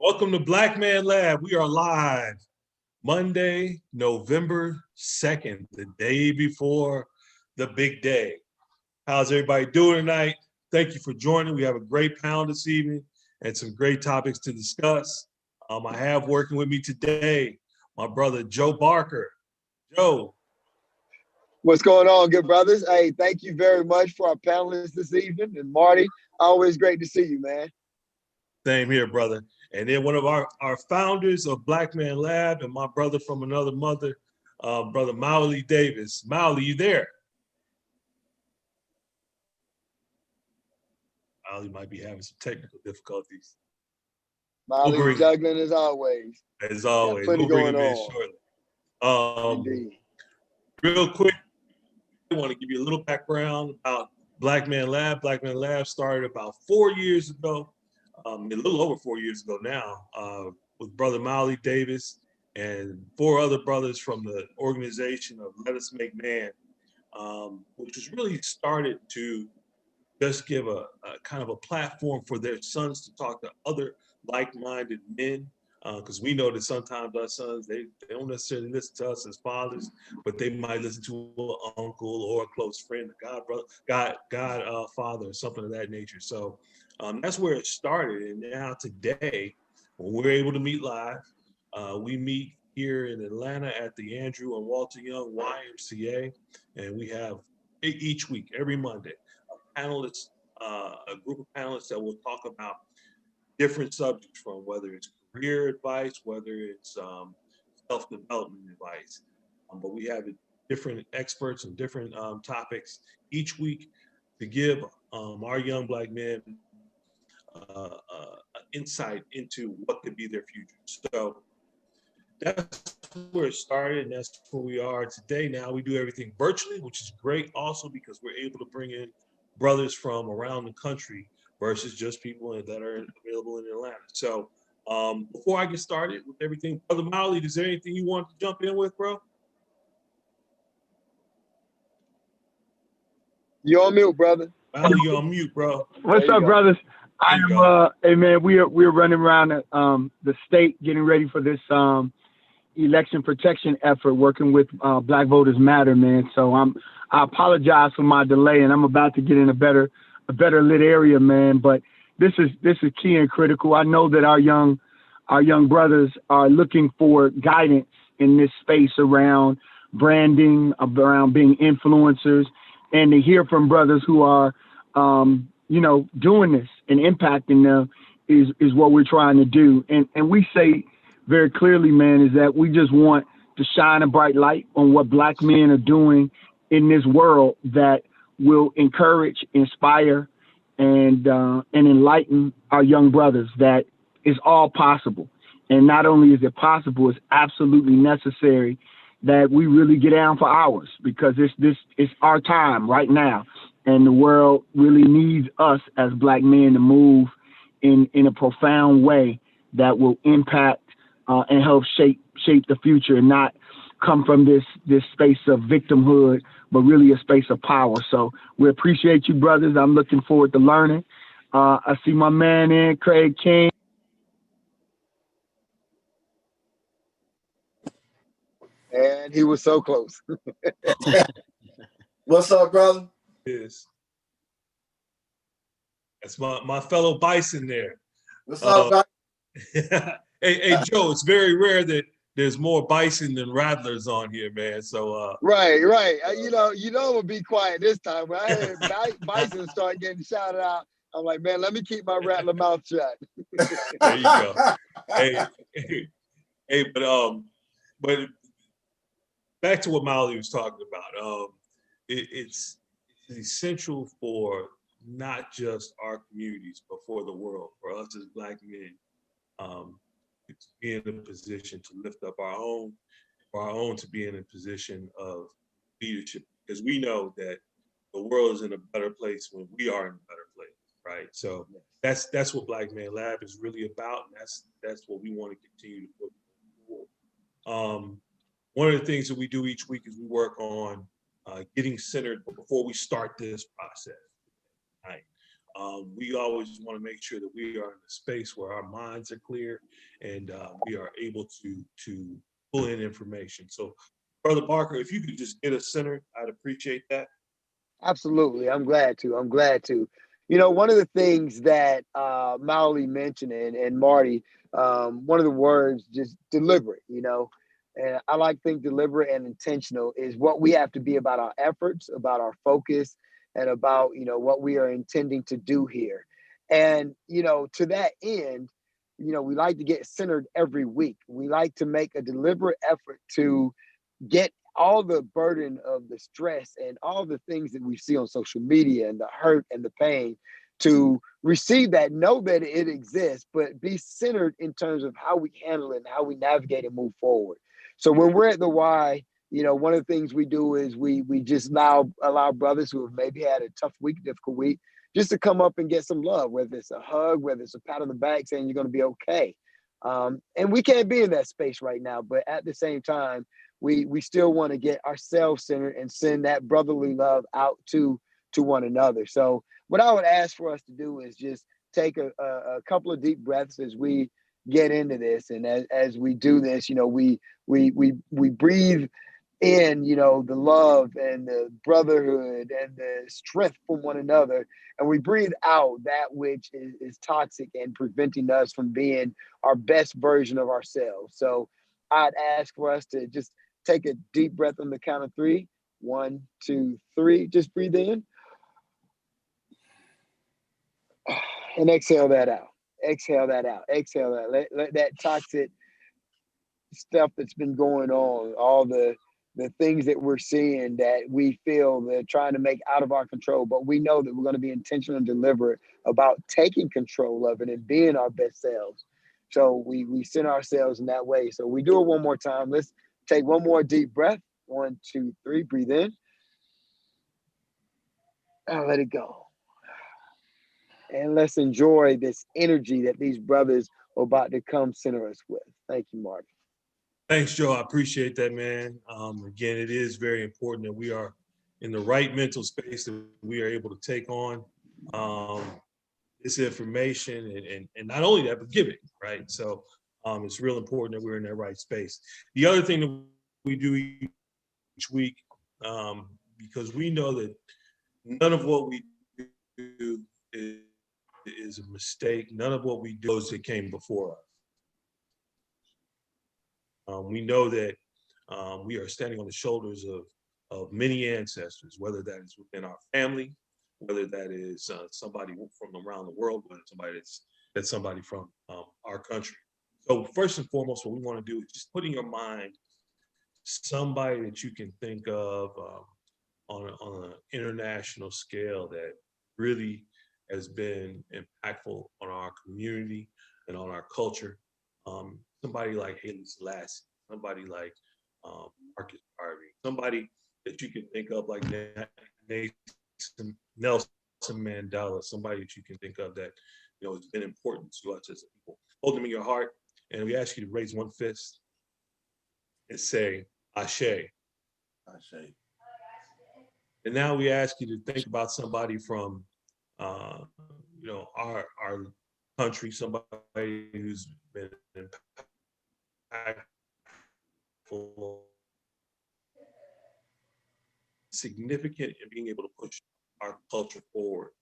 Welcome to Black Man Lab. We are live Monday, November 2nd, the day before the big day. How's everybody doing tonight? Thank you for joining. We have a great panel this evening and some great topics to discuss. I have working with me today my brother Joe Barker. Joe. What's going on, good brothers? Hey, thank you very much for our panelists this evening. And Marty, always great to see you, man. Same here, brother. And then one of our founders of Black Man Lab and my brother from another mother, brother Mauli Davis. Mauli, you there? Mauli might be having some technical difficulties. Mauli's juggling as always. As always, we'll bring him in shortly. Indeed. Real quick, I want to give you a little background about Black Man Lab. Black Man Lab started about 4 years ago. A little over 4 years ago now, with brother Mauli Davis and 4 other brothers from the organization of Let Us Make Man, which was really started to just give a kind of a platform for their sons to talk to other like-minded men, because we know that sometimes our sons, they don't necessarily listen to us as fathers, but they might listen to an uncle or a close friend, a godfather, or something of that nature. So that's where it started. And now today, when we're able to meet live, we meet here in Atlanta at the Andrew and Walter Young YMCA, and we have each week, every Monday, a group of panelists that will talk about different subjects, from whether it's career advice, whether it's self-development advice. But we have different experts and different topics each week to give our young Black men insight into what could be their future. So that's where it started, and that's where we are today. Now we do everything virtually, which is great also because we're able to bring in brothers from around the country versus just people that are available in Atlanta. So before I get started with everything, Brother Mauli, is there anything you want to jump in with, bro? You're on mute, brother. Mauli, you're on mute, bro. What's up, brothers? Hey man, we're running around the state getting ready for this election protection effort, working with Black Voters Matter, man. So I apologize for my delay, and I'm about to get in a better lit area, man. But this is key and critical. I know that our young brothers are looking for guidance in this space around branding, around being influencers, and to hear from brothers who are doing this and impacting them is what we're trying to do. And we say very clearly, man, is that we just want to shine a bright light on what Black men are doing in this world that will encourage, inspire, and enlighten our young brothers that is all possible. And not only is it possible, it's absolutely necessary that we really get down for ours, because it's our time right now. And the world really needs us as Black men to move in a profound way that will impact and help shape the future, and not come from this space of victimhood, but really a space of power. So we appreciate you, brothers. I'm looking forward to learning. I see my man in, Craig King. And he was so close. What's up, brother? Yes. That's my fellow Bison there. What's up, brother? Hey, Joe, it's very rare that there's more Bison than Rattlers on here, man. So right. You know, I'm gonna be quiet this time. When I heard Bison start getting shouted out, I'm like, man, let me keep my rattler mouth shut. There you go. Hey, but back to what Mauli was talking about. It's essential for not just our communities, but for the world, for us as Black men, to be in a position to lift up our own, to be in a position of leadership, because we know that the world is in a better place when we are in a better place, right? So that's what Black Man Lab is really about, and that's what we want to continue to put forward. One of the things that we do each week is we work on getting centered before we start this process. Right. We always want to make sure that we are in a space where our minds are clear and we are able to pull in information. So, Brother Barker, if you could just get us centered, I'd appreciate that. Absolutely. I'm glad to. I'm glad to. You know, one of the things that Mauli mentioned and Marty, one of the words, just deliberate, you know, and I like think deliberate and intentional is what we have to be about our efforts, about our focus, and about, you know, what we are intending to do here. And, you know, to that end, you know, we like to get centered every week. We like to make a deliberate effort to get all the burden of the stress and all the things that we see on social media and the hurt and the pain to receive that, know that it exists, but be centered in terms of how we handle it and how we navigate and move forward. So when we're at the Y, you know, one of the things we do is we just allow brothers who have maybe had a tough week, difficult week, just to come up and get some love, whether it's a hug, whether it's a pat on the back saying you're going to be okay. And we can't be in that space right now, but at the same time, we still want to get ourselves centered and send that brotherly love out to one another. So what I would ask for us to do is just take a couple of deep breaths as we get into this, and as we do this, you know, we breathe in, you know, the love and the brotherhood and the strength from one another, and we breathe out that which is toxic and preventing us from being our best version of ourselves. So I'd ask for us to just take a deep breath on the count of 3. 1, 2, 3. Just breathe in and exhale that out. Exhale that out. Exhale that. Let that toxic stuff that's been going on, all the things that we're seeing that we feel they're trying to make out of our control, but we know that we're going to be intentional and deliberate about taking control of it and being our best selves. So we send ourselves in that way. So we do it one more time. Let's take one more deep breath. 1, 2, 3. Breathe in. And let it go. And let's enjoy this energy that these brothers are about to come center us with. Thank you, Mark. Thanks, Joe. I appreciate that, man. Again, it is very important that we are in the right mental space, that we are able to take on this information and not only that, but give it, right? So it's real important that we're in that right space. The other thing that we do each week, because we know that none of what we do is a mistake. None of what we do is that came before us. We know that we are standing on the shoulders of many ancestors, whether that is within our family, whether that is somebody from around the world, whether that's somebody from our country. So first and foremost, what we want to do is just put in your mind somebody that you can think of on an international scale that really has been impactful on our community and on our culture. Somebody like Haile Selassie, somebody like Marcus Garvey, somebody that you can think of like Nelson Mandela, somebody that you can think of that, you know, has been important to us as a people. Hold them in your heart, and we ask you to raise one fist and say, Ashe. Ashe. And now we ask you to think about somebody from, you know, our country, somebody who's been impactful, significant in being able to push our culture forward.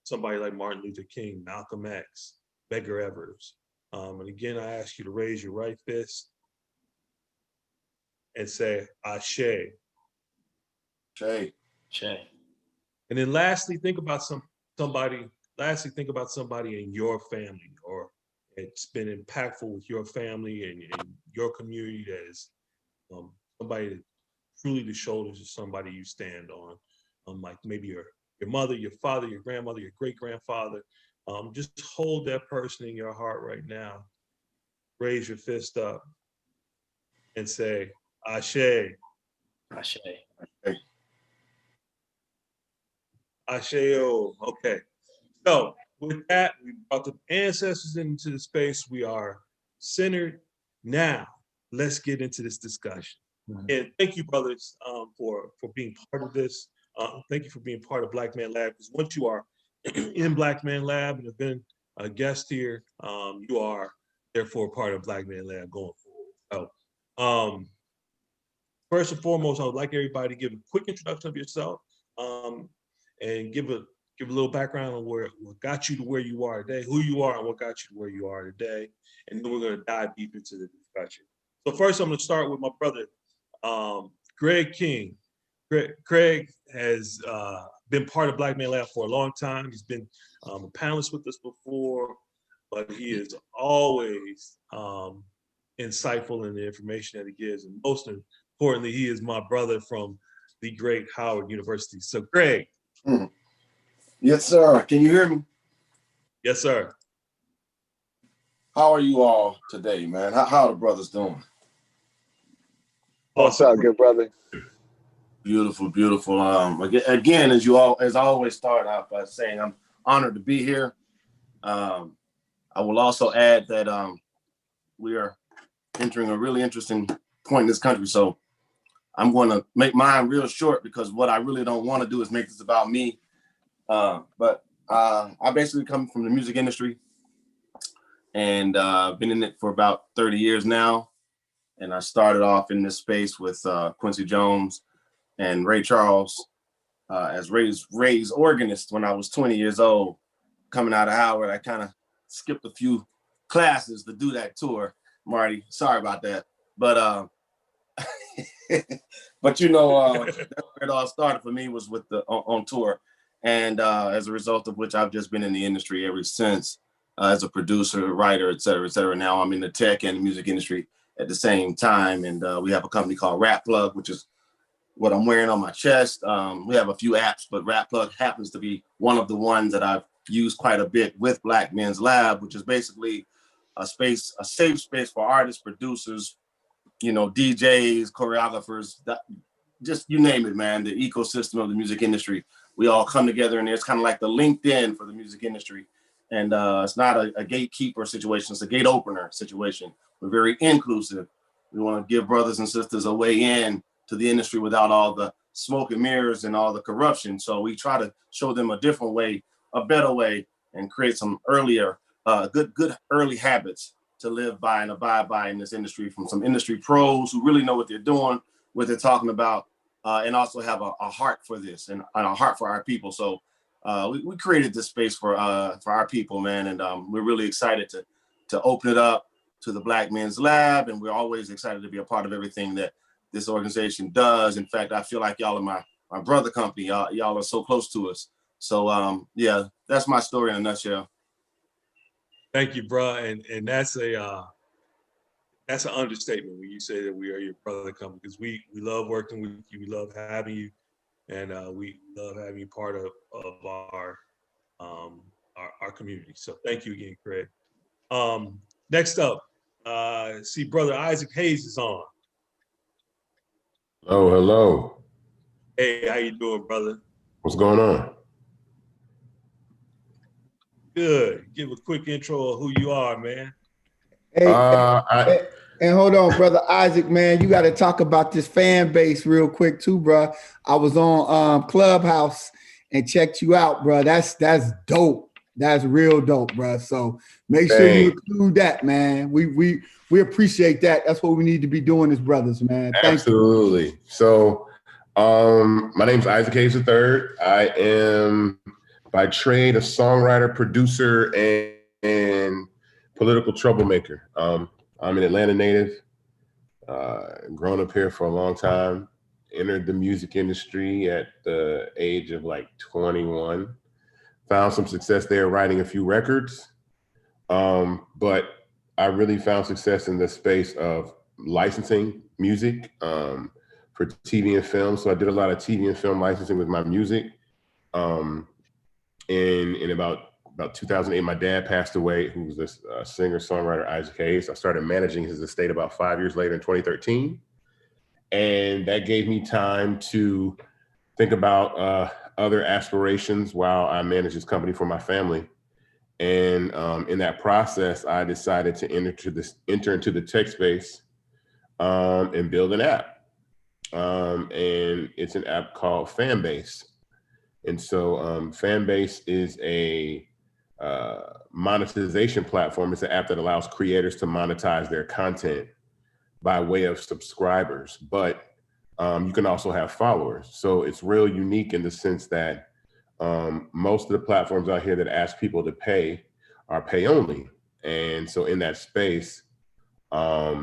Somebody like Martin Luther King, Malcolm X, Medgar Evers. And again, I ask you to raise your right fist and say, Ashe. Ashe. Ashe. And then lastly, think about somebody in your family, or it's been impactful with your family and your community, that is somebody that truly the shoulders of somebody you stand on, like maybe your mother, your father, your grandmother, your great-grandfather. Just hold that person in your heart right now. Raise your fist up and say, Ashe. Ashe. Asheo. Okay. So with that, we brought the ancestors into the space. We are centered. Now, let's get into this discussion. Mm-hmm. And thank you, brothers, for being part of this. Thank you for being part of Black Man Lab, because once you are in Black Man Lab and have been a guest here, you are therefore part of Black Man Lab going forward. So, first and foremost, I would like everybody to give a quick introduction of yourself, and give a little background on what got you to where you are today, who you are, and what got you to where you are today. And then we're going to dive deep into the discussion. So first, I'm going to start with my brother, Greg King. Craig has been part of Black Man Lab for a long time. He's been a panelist with us before, but he is always insightful in the information that he gives. And most importantly, he is my brother from the great Howard University. So Greg. Yes, sir. Can you hear me? Yes, sir. How are you all today, man? How are the brothers doing? What's up, good brother? Beautiful, beautiful. Again, as I always start out by saying, I'm honored to be here. I will also add that we are entering a really interesting point in this country. So I'm going to make mine real short because what I really don't want to do is make this about me. But I basically come from the music industry and been in it for about 30 years now. And I started off in this space with Quincy Jones and Ray Charles as Ray's organist when I was 20 years old. Coming out of Howard, I kind of skipped a few classes to do that tour. Marty, sorry about that. But but you know, that's where it all started for me, was with the on tour. And as a result of which I've just been in the industry ever since, as a producer, writer, et cetera, et cetera. Now I'm in the tech and the music industry at the same time. And we have a company called Rapplug, which is what I'm wearing on my chest. We have a few apps, but Rapplug happens to be one of the ones that I've used quite a bit with Black Men's Lab, which is basically a safe space for artists, producers, you know, DJs, choreographers, just you name it, man, the ecosystem of the music industry. We all come together, and it's kind of like the LinkedIn for the music industry. And it's not a gatekeeper situation, it's a gate opener situation. We're very inclusive. We want to give brothers and sisters a way in to the industry without all the smoke and mirrors and all the corruption. So we try to show them a different way, a better way, and create some earlier, good early habits to live by and abide by in this industry, from some industry pros who really know what they're doing, what they're talking about, and also have a heart for this and a heart for our people. So we created this space for our people, man, and we're really excited to open it up to the Black Men's Lab, and we're always excited to be a part of everything that this organization does. In fact, I feel like y'all are my brother company. Y'all are so close to us. So yeah, that's my story in a nutshell. Thank you, bro. And that's an understatement when you say that we are your brother company, because we love working with you, we love having you, and we love having you part of our community. So thank you again, Craig. Next up, see brother Issac Hayes is on. Oh, hello. Hey, how you doing, brother? What's going on? Good. Give a quick intro of who you are, man. Hey, and hold on, brother Isaac, man, you got to talk about this fan base real quick too, bro. I was on Clubhouse and checked you out, bro. That's dope. That's real dope, bro. So make sure you include that, man. We appreciate that. That's what we need to be doing as brothers, man. Absolutely. Thank you. So my name's Issac Hayes III. I am by trade a songwriter, producer, and political troublemaker. I'm an Atlanta native, grown up here for a long time, entered the music industry at the age of like 21, found some success there writing a few records. But I really found success in the space of licensing music for TV and film. So I did a lot of TV and film licensing with my music. In about 2008, my dad passed away, who was this singer-songwriter, Issac Hayes. I started managing his estate about 5 years later in 2013. And that gave me time to think about other aspirations while I managed this company for my family. And in that process, I decided to enter into the tech space and build an app. And it's an app called Fanbase. And so Fanbase is a monetization platform. It's an app that allows creators to monetize their content by way of subscribers, but you can also have followers. So it's real unique in the sense that most of the platforms out here that ask people to pay are pay only. And so in that space, I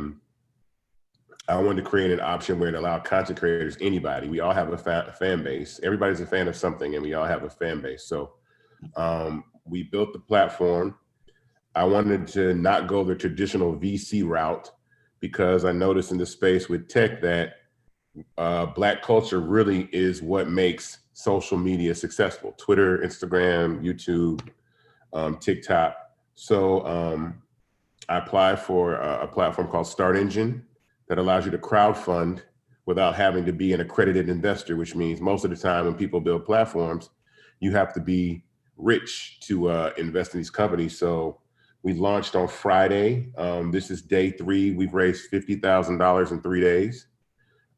wanted to create an option where it allowed content creators, anybody. We all have a fan base. Everybody's a fan of something, and we all have a fan base. So we built the platform. I wanted to not go the traditional VC route because I noticed in the space with tech that Black culture really is what makes social media successful. Twitter, Instagram, YouTube, TikTok. So I applied for a platform called Start Engine that allows you to crowdfund without having to be an accredited investor, which means most of the time when people build platforms, you have to be rich to invest in these companies. So we launched on Friday. This is day 3. We've raised $50,000 in 3 days,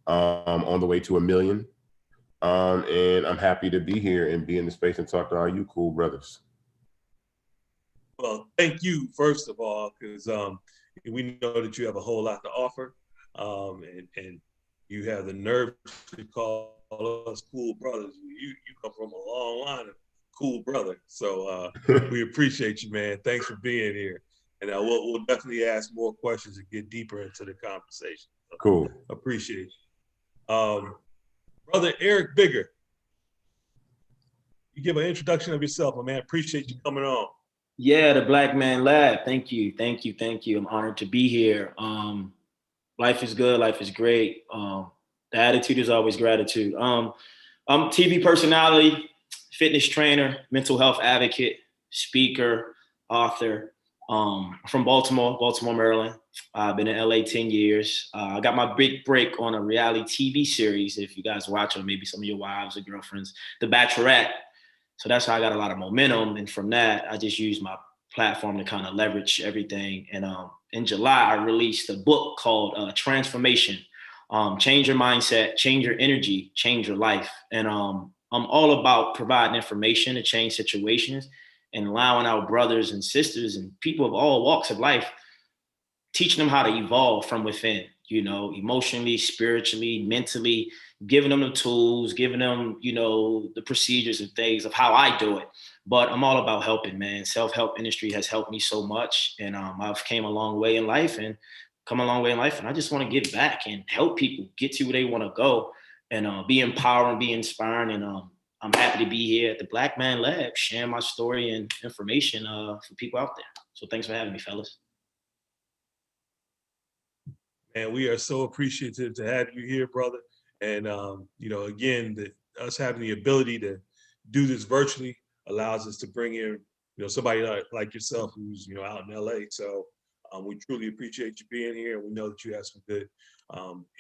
on the way to $1 million. And I'm happy to be here and be in the space and talk to all you cool brothers. Well, thank you, first of all, because we know that you have a whole lot to offer, and you have the nerve to call us cool brothers. You come from a long line of cool brother. So we appreciate you, man. Thanks for being here. And we'll definitely ask more questions and get deeper into the conversation. So Cool. Appreciate you. Brother Eric Bigger, you give an introduction of yourself, my man. Appreciate you coming on. Yeah, the Black Man Lab. Thank you. I'm honored to be here. Life is good. Life is great. The attitude is always gratitude. I'm TV personality, fitness trainer, mental health advocate, speaker, author. From Baltimore, Maryland. I've been in LA 10 years. I got my big break on a reality TV series. If you guys watch, or maybe some of your wives or girlfriends, The Bachelorette. So that's how I got a lot of momentum. And from that, I just used my platform to kind of leverage everything. And in July, I released a book called Transformation. Change your mindset, change your energy, change your life. And I'm all about providing information to change situations and allowing our brothers and sisters and people of all walks of life, teaching them how to evolve from within, you know, emotionally, spiritually, mentally, giving them the tools, giving them, you know, the procedures and things of how I do it. But I'm all about helping, man. Self-help industry has helped me so much. And I've come a long way in life. And I just want to give back and help people get to where they want to go and be empowering, be inspiring. And I'm happy to be here at the Black Man Lab, sharing my story and information for people out there. So thanks for having me, fellas. And we are so appreciative to have you here, brother. And, you know, again, us having the ability to do this virtually allows us to bring in, you know, somebody like yourself who's, you know, out in LA. So we truly appreciate you being here. And we know that you have some good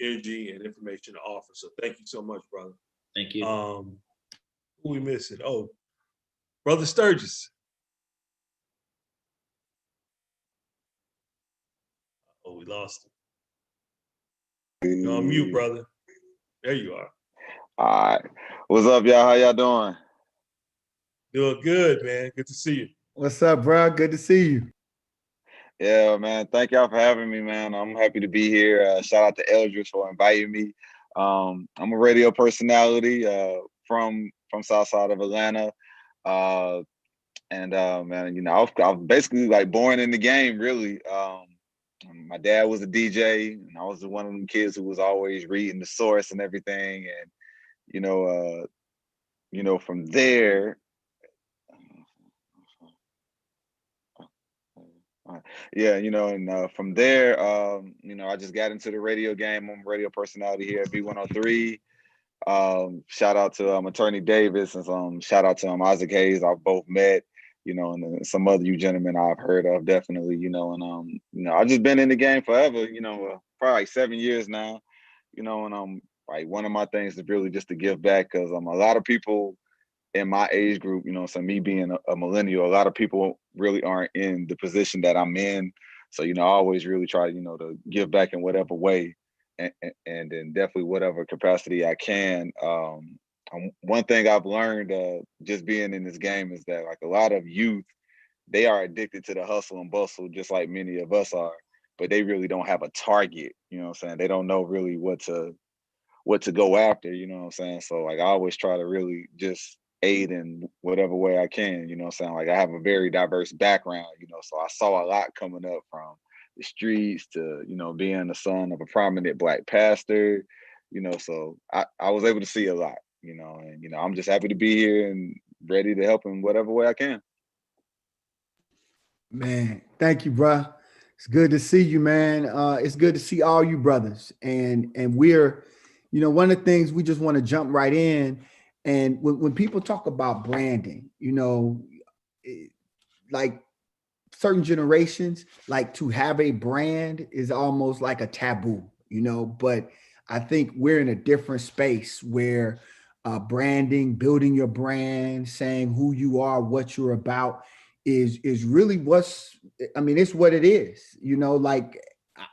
energy and information to offer. So thank you so much, brother. Thank you. Who we missing? Oh, Brother Sturgess. Oh, we lost him. You're on mute, brother. There you are. All right. What's up, y'all? How y'all doing? Doing good, man. Good to see you. What's up, bro? Good to see you. Yeah, man. Thank y'all for having me, man. I'm happy to be here. Shout out to Eldridge for inviting me. I'm a radio personality from South Side of Atlanta. Man, you know, I was basically like born in the game, really. My dad was a DJ, and I was one of them kids who was always reading the source and everything. And you know, from there, yeah, you know, and from there, you know, I just got into the radio game. I'm a radio personality here at B103. Shout out to Attorney Davis and shout out to Issac Hayes. I've both met, you know, and some other you gentlemen I've heard of, definitely, you know, and you know, I've just been in the game forever, you know, probably like 7 years now, you know, and like one of my things is really just to give back, because a lot of people in my age group, you know, so me being a millennial, a lot of people really aren't in the position that I'm in. So, you know, I always really try, you know, to give back in whatever way and in definitely whatever capacity I can. one thing I've learned just being in this game is that like a lot of youth, they are addicted to the hustle and bustle, just like many of us are, but they really don't have a target. You know what I'm saying? They don't know really what to go after. You know what I'm saying? So like I always try to really just aid in whatever way I can. You know what I'm saying? Like I have a very diverse background. You know, so I saw a lot coming up from the streets to being the son of a prominent Black pastor. You know, so I was able to see a lot. And I'm just happy to be here and ready to help in whatever way I can. Man, thank you, bro. It's good to see you, man. It's good to see all you brothers. And we're, one of the things we just want to jump right in. And when people talk about branding, like certain generations, like to have a brand is almost like a taboo, but I think we're in a different space where branding, building your brand, saying who you are, what you're about is really it's what it is. Like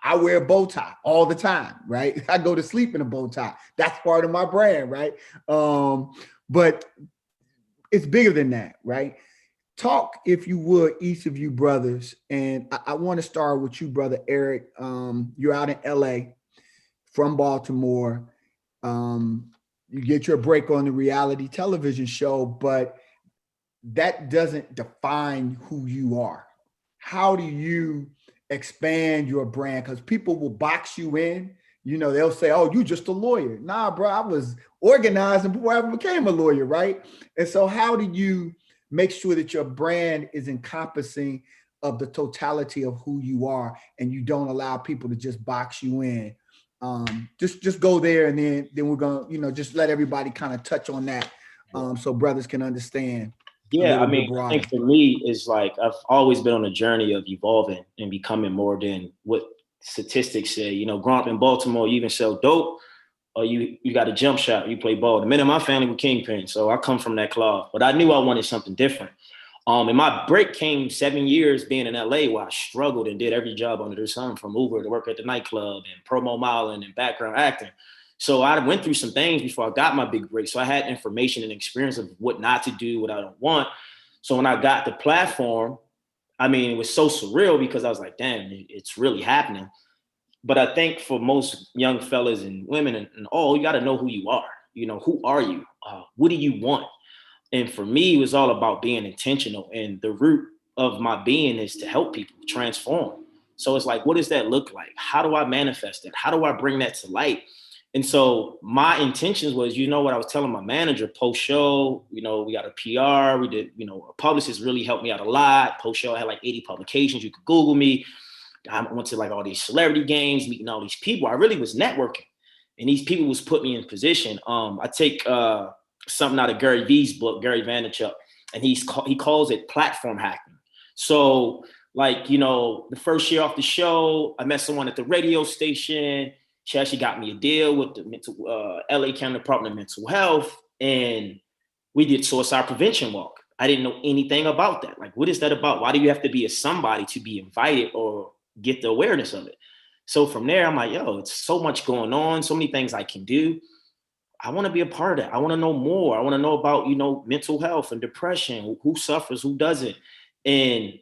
I wear a bow tie all the time, right? I go to sleep in a bow tie. That's part of my brand, right? But it's bigger than that, right? Talk, if you would, each of you brothers, and I want to start with you, brother Eric. You're out in LA from Baltimore. You get your break on the reality television show, but that doesn't define who you are. How do you expand your brand? Because people will box you in. They'll say, oh, you just a lawyer. Nah, bro, I was organizing before I ever became a lawyer, right? And so how do you make sure that your brand is encompassing of the totality of who you are and you don't allow people to just box you in? Just go there, and then we're gonna, just let everybody kind of touch on that, so brothers can understand. Yeah, I mean, I think for me, it's like I've always been on a journey of evolving and becoming more than what statistics say. Growing up in Baltimore, you even sell dope, or you got a jump shot, you play ball. The men in my family were kingpins, so I come from that cloth. But I knew I wanted something different. And my break came 7 years being in LA, where I struggled and did every job under the sun, from Uber to work at the nightclub and promo modeling and background acting. So I went through some things before I got my big break. So I had information and experience of what not to do, what I don't want. So when I got the platform, I mean, it was so surreal because I was like, damn, it's really happening. But I think for most young fellas and women and all, you got to know who you are. Who are you? What do you want? And for me, it was all about being intentional. And the root of my being is to help people transform. So it's like, what does that look like? How do I manifest it? How do I bring that to light? And so my intentions was, what I was telling my manager post show, we got a PR, we did, a publicist really helped me out a lot. Post show, I had like 80 publications. You could Google me. I went to like all these celebrity games, meeting all these people. I really was networking, and these people was put me in position. I take something out of Gary V's book, Gary Vaynerchuk, and he calls it platform hacking. So like, the first year off the show, I met someone at the radio station. She actually got me a deal with the LA County Department of Mental Health, and we did suicide prevention walk. I didn't know anything about that. Like, what is that about? Why do you have to be a somebody to be invited or get the awareness of it? So from there, I'm like, yo, it's so much going on, so many things I can do. I want to be a part of that. I want to know more. I want to know about, mental health and depression, who suffers, who doesn't. And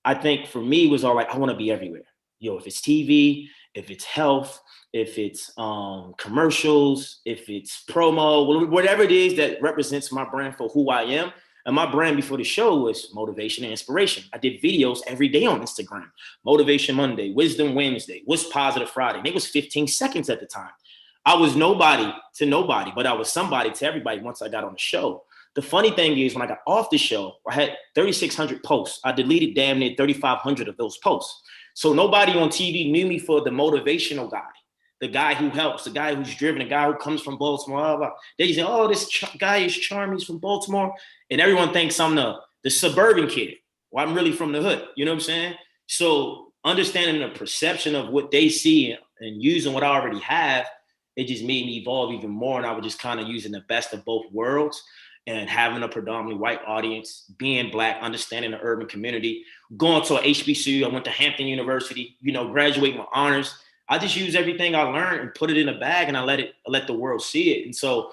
I think for me, it was all like, I want to be everywhere. If it's TV, if it's health, if it's commercials, if it's promo, whatever it is that represents my brand for who I am. And my brand before the show was motivation and inspiration. I did videos every day on Instagram. Motivation Monday, Wisdom Wednesday, What's Positive Friday. And it was 15 seconds at the time. I was nobody to nobody, but I was somebody to everybody once I got on the show. The funny thing is, when I got off the show, I had 3,600 posts. I deleted damn near 3,500 of those posts. So nobody on TV knew me for the motivational guy, the guy who helps, the guy who's driven, the guy who comes from Baltimore. Blah, blah. They say, oh, this guy is charming, he's from Baltimore. And everyone thinks I'm the suburban kid. Well, I'm really from the hood. You know what I'm saying? So understanding the perception of what they see and using what I already have, it just made me evolve even more. And I was just kind of using the best of both worlds and having a predominantly white audience, being Black, understanding the urban community, going to a HBCU. I went to Hampton University, graduating with honors. I just use everything I learned and put it in a bag, and I let the world see it. And so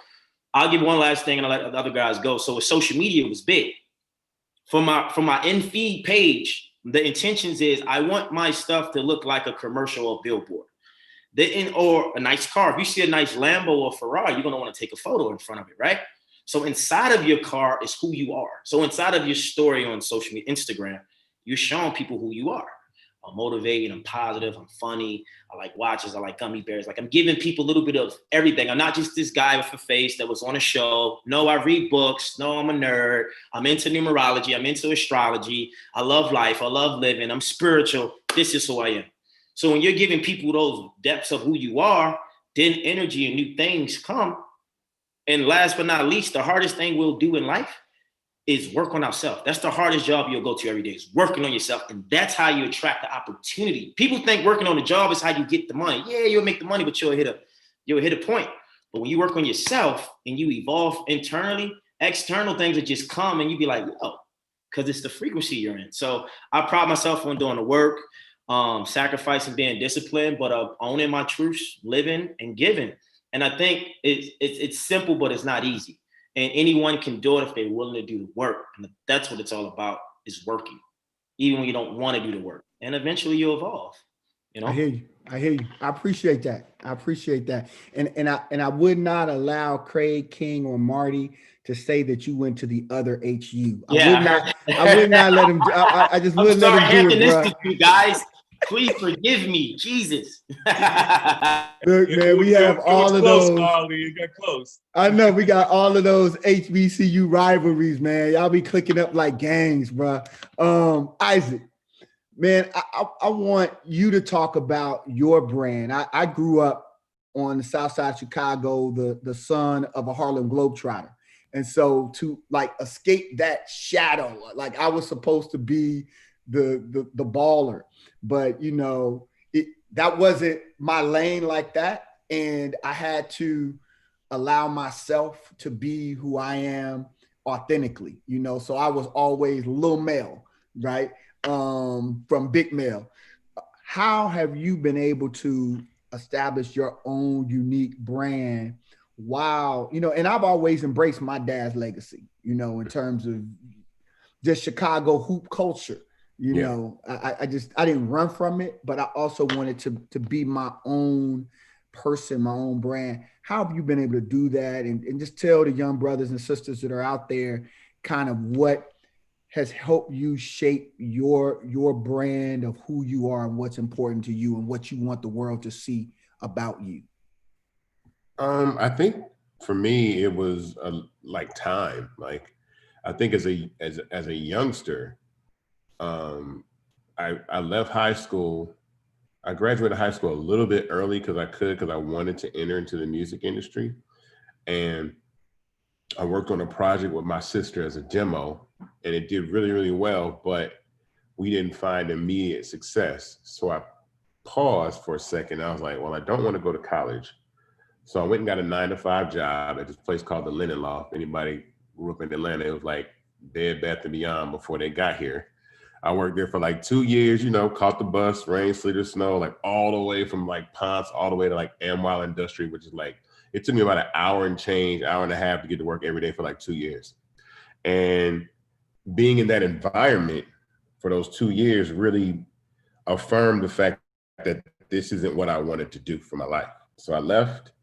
I'll give one last thing and I'll let the other guys go. So with social media, it was big. For my in-feed page, the intentions is I want my stuff to look like a commercial or billboard. Or a nice car. If you see a nice Lambo or Ferrari, you're gonna want to take a photo in front of it, right? So inside of your car is who you are. So inside of your story on social media, Instagram, you're showing people who you are. I'm motivating, I'm positive, I'm funny, I like watches, I like gummy bears. Like I'm giving people a little bit of everything. I'm not just this guy with a face that was on a show. No, I read books. No, I'm a nerd. I'm into numerology. I'm into astrology. I love life. I love living. I'm spiritual. This is who I am. So when you're giving people those depths of who you are, then energy and new things come. And last but not least, the hardest thing we'll do in life is work on ourselves. That's the hardest job you'll go to every day, is working on yourself. And that's how you attract the opportunity. People think working on the job is how you get the money. Yeah, you'll make the money, but you'll hit a point. But when you work on yourself and you evolve internally, external things will just come and you be like, yo, because it's the frequency you're in. So I pride myself on doing the work, sacrificing, being disciplined, but owning my truths, living and giving. And I think it's simple, but it's not easy. And anyone can do it if they're willing to do the work. And that's what it's all about, is working, even when you don't want to do the work. And eventually you'll evolve. You know? I hear you. I appreciate that. And I would not allow Craig, King, or Marty to say that you went to the other HU. Yeah. I would not let him. I just wouldn't let him do it, bro. You guys. Please forgive me, Jesus. Look, man, we have all of those. You got close. I know we got all of those HBCU rivalries, man. Y'all be clicking up like gangs, bro. Isaac, man, I want you to talk about your brand. I grew up on the south side of Chicago, the son of a Harlem Globetrotter. And so to like escape that shadow, like I was supposed to be the baller, but you know, that wasn't my lane like that. And I had to allow myself to be who I am authentically, you know? So I was always Lil Mel, right? From Big Mel. How have you been able to establish your own unique brand? Wow. You know, and I've always embraced my dad's legacy, you know, in terms of just Chicago hoop culture. You know, I didn't run from it, but I also wanted to be my own person, my own brand. How have you been able to do that? And just tell the young brothers and sisters that are out there kind of what has helped you shape your brand of who you are and what's important to you and what you want the world to see about you. I think for me, it was like time. Like I think as a youngster, I left high school. I graduated high school a little bit early because I wanted to enter into the music industry. And I worked on a project with my sister as a demo, and it did really, really well, but we didn't find immediate success. So I paused for a second. I was like, well, I don't want to go to college. So I went and got a 9-to-5 job at this place called the Linen Loft. Anybody grew up in Atlanta, it was like Bed Bath & Beyond before they got here. I worked there for like 2 years, you know, caught the bus, rain, sleet, or snow, like all the way from like Ponce all the way to like Amwile Industrial, which is like, it took me about an hour and a half to get to work every day for like 2 years. And being in that environment for those 2 years really affirmed the fact that this isn't what I wanted to do for my life. So I left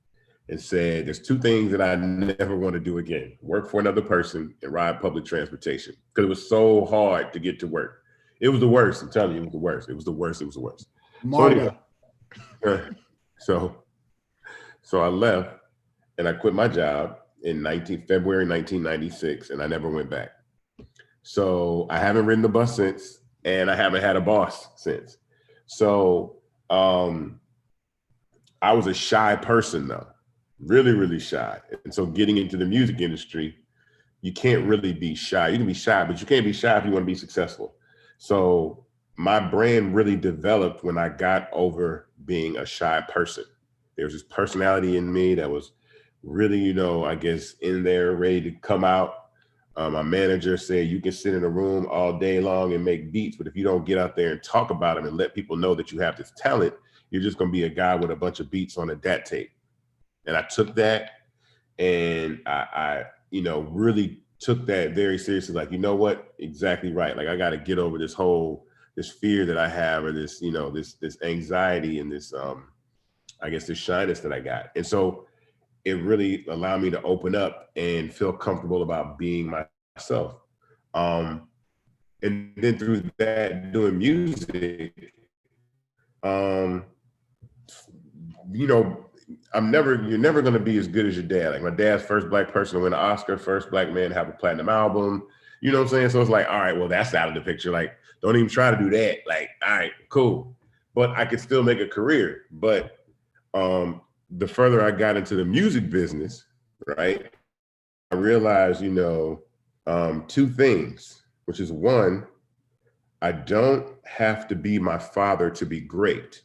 and said, there's two things that I never want to do again: work for another person and ride public transportation. Because it was so hard to get to work. It was the worst. I'm telling you, it was the worst. It was the worst. It was the worst. So I left and I quit my job in February 1996, and I never went back. So I haven't ridden the bus since, and I haven't had a boss since. So I was a shy person though, really, really shy. And so getting into the music industry, you can't really be shy. You can be shy, but you can't be shy if you want to be successful. So my brand really developed when I got over being a shy person. There was this personality in me that was really, you know, I guess in there, ready to come out. My manager said, you can sit in a room all day long and make beats, but if you don't get out there and talk about them and let people know that you have this talent, you're just going to be a guy with a bunch of beats on a DAT tape. And I took that And I you know, really took that very seriously. Like, you know what? Exactly right. Like, I got to get over this fear that I have, or this, you know, this anxiety and this, I guess, this shyness that I got. And so it really allowed me to open up and feel comfortable about being myself. And then through that, doing music, you know, you're never going to be as good as your dad. Like, my dad's first Black person to win an Oscar, first Black man to have a platinum album. You know what I'm saying? So it's like, all right, well, that's out of the picture. Like, don't even try to do that. Like, all right, cool. But I could still make a career. But the further I got into the music business, right, I realized, you know, two things, which is, one, I don't have to be my father to be great.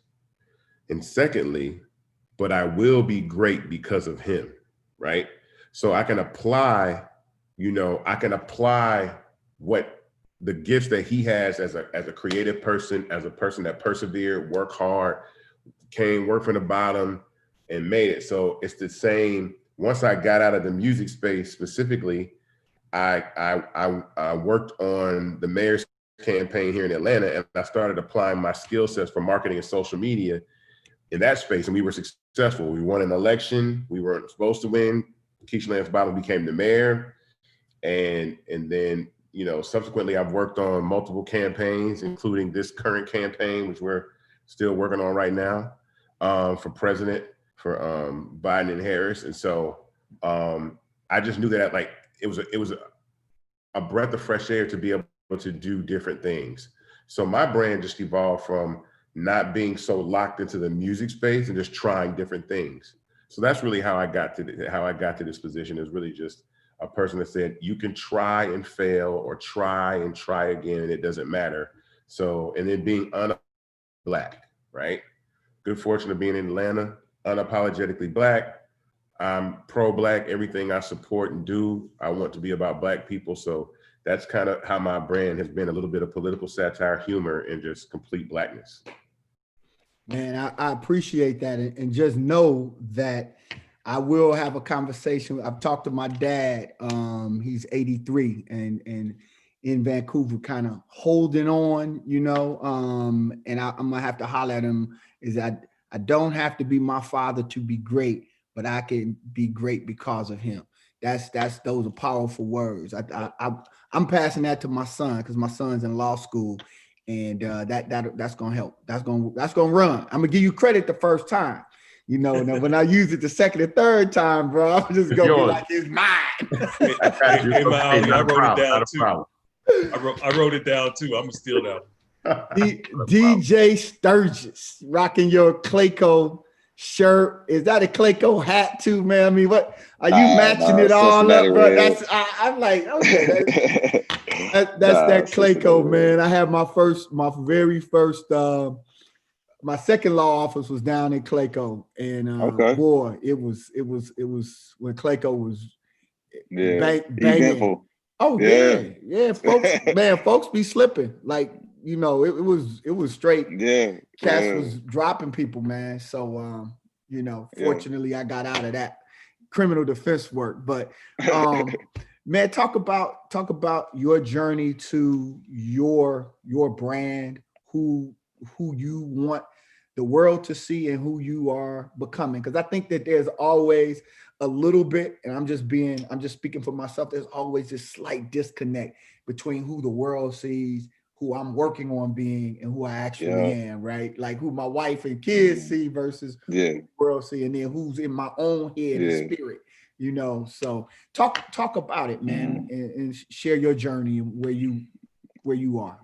And secondly, but I will be great because of him, right? So I can apply, you know, what the gifts that he has as a creative person, as a person that persevered, worked hard, worked from the bottom and made it. So it's the same. Once I got out of the music space specifically, I worked on the mayor's campaign here in Atlanta, and I started applying my skill sets for marketing and social media in that space, and we were successful. We won an election. We weren't supposed to win. Keisha Lance Bottom became the mayor, and then, you know, subsequently I've worked on multiple campaigns, including this current campaign, which we're still working on right now, for president, for Biden and Harris. And so I just knew that, like, it was a breath of fresh air to be able to do different things. So my brand just evolved from not being so locked into the music space and just trying different things. So that's really how I got to this position. Is really just a person that said, you can try and fail, or try and try again, and it doesn't matter. So, and then being Black, right? Good fortune of being in Atlanta, unapologetically Black. I'm pro-Black. Everything I support and do, I want to be about Black people. So that's kind of how my brand has been, a little bit of political satire, humor, and just complete Blackness. Man, I appreciate that. And just know that I will have a conversation. I've talked to my dad. He's 83 and in Vancouver, kind of holding on, you know, and I'm gonna have to holler at him, is that I don't have to be my father to be great, but I can be great because of him. Those are powerful words. I'm passing that to my son, because my son's in law school, and that's gonna help. That's gonna run. I'm gonna give you credit the first time, you know. Now when I use it the second and third time, bro, I'm just gonna be like, it's mine. I wrote it down too. I wrote it down too. I'm gonna steal that one. DJ Sturgess rocking your Clayco shirt. Is that a Clayco hat too, man? I mean, what are you matching it all up, bro? I'm like, okay, that's that Clayco, man. I had my very first my second law office was down in Clayco, and boy, it was when Clayco was banging. Oh yeah, folks be slipping, like, you know, it was straight. Yeah, Cash was dropping people, man. So you know, fortunately, I got out of that criminal defense work. But man, talk about your journey to your brand, who you want the world to see, and who you are becoming. Because I think that there's always a little bit, and I'm just speaking for myself, there's always this slight disconnect between who the world sees, who I'm working on being, and who I actually am, right? Like who my wife and kids see versus who the world see, and then who's in my own head and spirit, you know. So talk about it, man, and share your journey and where you are.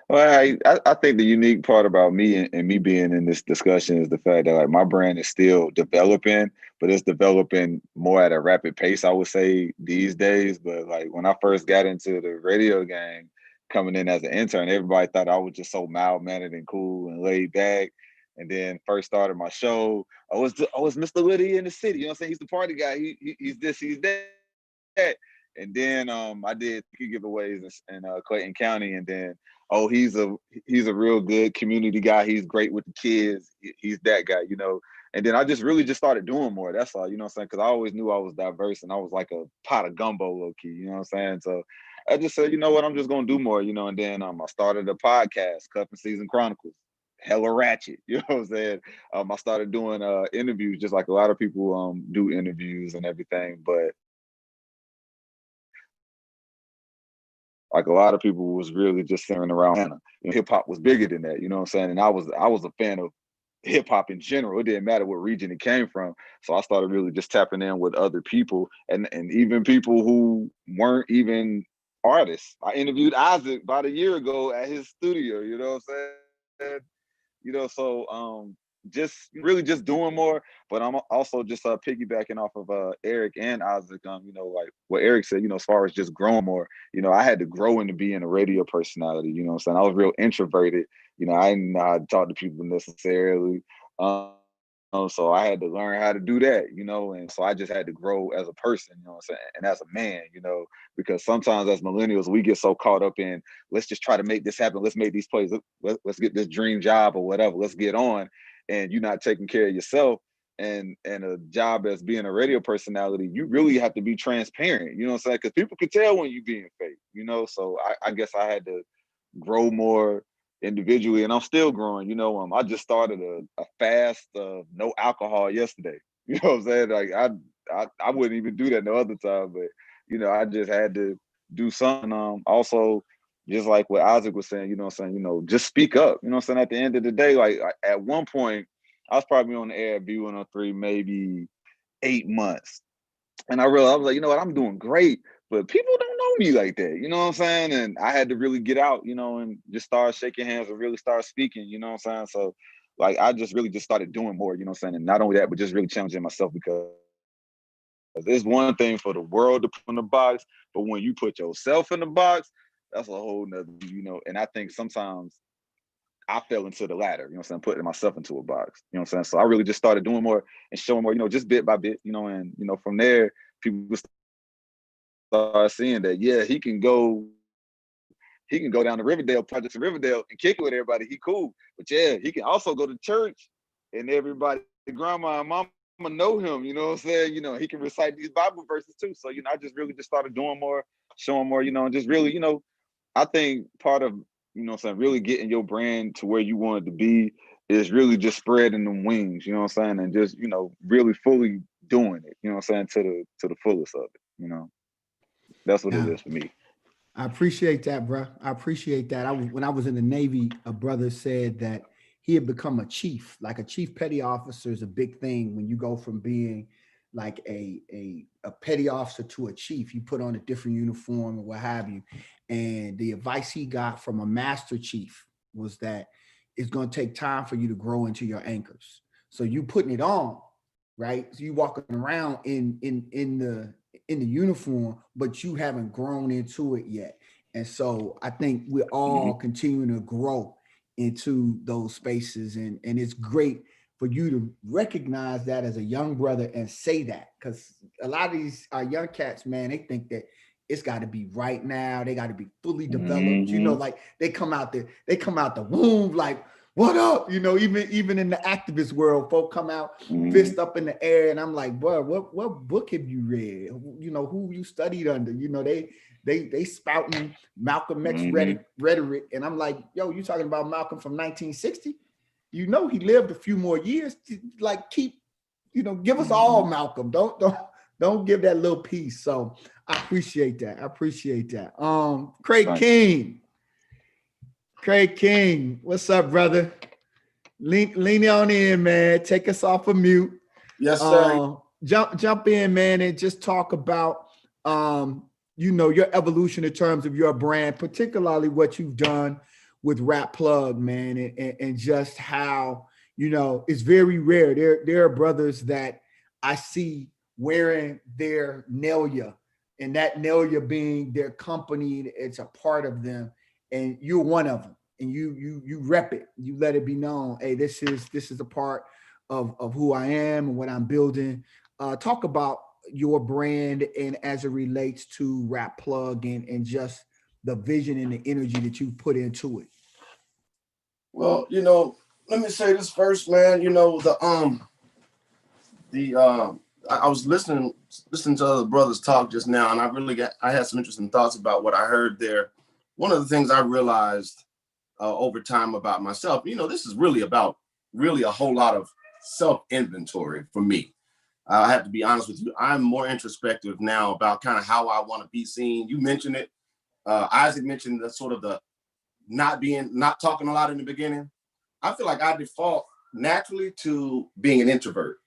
Well, I think the unique part about me and me being in this discussion is the fact that, like, my brand is still developing, but it's developing more at a rapid pace, I would say, these days. But like when I first got into the radio game, coming in as an intern, everybody thought I was just so mild-mannered and cool and laid back. And then first started my show, I was Mr. Liddy in the city. You know what I'm saying? He's the party guy. He's this, he's that. And then I did giveaways in Clayton County, and then he's a real good community guy. He's great with the kids. He's that guy, you know. And then I just really just started doing more. That's all, you know what I'm saying? Because I always knew I was diverse and I was like a pot of gumbo low key, you know what I'm saying? So I just said, you know what, I'm just gonna do more, you know. And then I started a podcast, Cuffing Season Chronicles, hella ratchet, you know what I'm saying? I started doing interviews, just like a lot of people do interviews and everything, but like a lot of people was really just centering around Hannah. You know, hip hop was bigger than that, you know what I'm saying? And I was a fan of hip hop in general. It didn't matter what region it came from. So I started really just tapping in with other people and even people who weren't even artists. I interviewed Isaac about a year ago at his studio, you know what I'm saying? You know, so just really just doing more, but I'm also just piggybacking off of Eric and Isaac, you know, like what Eric said, you know, as far as just growing more, you know, I had to grow into being a radio personality, you know what I'm saying? I was real introverted, you know, I didn't know how to talk to people necessarily. So I had to learn how to do that, you know, and so I just had to grow as a person, you know what I'm saying, and as a man, you know, because sometimes as millennials, we get so caught up in, let's just try to make this happen, let's make these plays, let's get this dream job or whatever, let's get on, and you're not taking care of yourself. And a job as being a radio personality, you really have to be transparent, you know what I'm saying, because people can tell when you're being fake, you know, so I guess I had to grow more individually, and I'm still growing, you know. I just started a fast no alcohol yesterday, you know what I'm saying, like I wouldn't even do that no other time, but you know, I just had to do something. Also, just like what Isaac was saying, you know what I'm saying, you know, just speak up, you know what I'm saying. At the end of the day, like at one point I was probably on the air at B103 maybe 8 months, and I realized, I was like, you know what, I'm doing great, but people don't know me like that, you know what I'm saying? And I had to really get out, you know, and just start shaking hands and really start speaking, you know what I'm saying? So like, I just really just started doing more, you know what I'm saying? And not only that, but just really challenging myself, because it's one thing for the world to put in the box, but when you put yourself in the box, that's a whole nother, you know. And I think sometimes I fell into the latter, you know what I'm saying, putting myself into a box, you know what I'm saying? So I really just started doing more and showing more, you know, just bit by bit, you know, and, you know, from there, people start seeing that, yeah, he can go down to Riverdale, Projects in Riverdale, and kick it with everybody. He cool. But yeah, he can also go to church and everybody, grandma and mama know him, you know what I'm saying? You know, he can recite these Bible verses too. So, you know, I just really just started doing more, showing more, you know, and just really, you know, I think part of, you know what I'm saying, really getting your brand to where you want it to be is really just spreading them wings, you know what I'm saying? And just, you know, really fully doing it, you know what I'm saying, to the fullest of it, you know. That's what it is for me. I appreciate that, bro. I appreciate that. When I was in the Navy, a brother said that he had become a chief. Like a chief petty officer is a big thing when you go from being like a petty officer to a chief. You put on a different uniform or what have you. And the advice he got from a master chief was that it's going to take time for you to grow into your anchors. So you putting it on, right? So you walking around in the uniform, but you haven't grown into it yet. And so I think we're all continuing to grow into those spaces. And it's great for you to recognize that as a young brother and say that, because a lot of these young cats, man, they think that it's got to be right now. They got to be fully developed. You know, like they come out the womb like, what up? You know, even in the activist world, folk come out fist up in the air, and I'm like, bro, what book have you read? You know, who you studied under? You know, they spouting Malcolm X rhetoric, and I'm like, yo, you talking about Malcolm from 1960? You know, he lived a few more years. Like, keep, you know, give us all Malcolm. Don't give that little piece. So I appreciate that. Craig King, what's up, brother? Lean on in, man. Take us off of mute. Yes, sir. Jump in, man, and just talk about you know, your evolution in terms of your brand, particularly what you've done with Rapplug, man, and just how, you know, it's very rare. There are brothers that I see wearing their Nelia, and that Nelia being their company, it's a part of them, and you're one of them. And you rep it, you let it be known, hey, this is a part of who I am and what I'm building. Talk about your brand and as it relates to Rapplug and just the vision and the energy that you put into it. Well, you know, let me say this first, man. You know, I was listening to other brothers talk just now, and I had some interesting thoughts about what I heard there. One of the things I realized over time about myself, this is really about a whole lot of self-inventory for me. I have to be honest with you. I'm more introspective now about kind of how I want to be seen. You mentioned it. Isaac mentioned the sort of the not talking a lot in the beginning. I feel like I default naturally to being an introvert.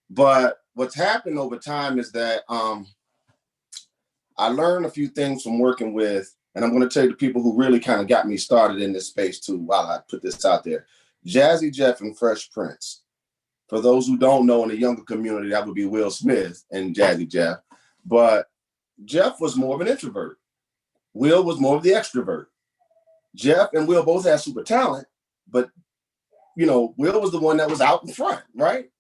But what's happened over time is that I learned a few things from working with, and I'm going to tell you the people who really kind of got me started in this space too, while I put this out there. Jazzy Jeff and Fresh Prince. For those who don't know, in the younger community, that would be Will Smith and Jazzy Jeff. But Jeff was more of an introvert. Will was more of the extrovert. Jeff and Will both had super talent, but Will was the one that was out in front, right?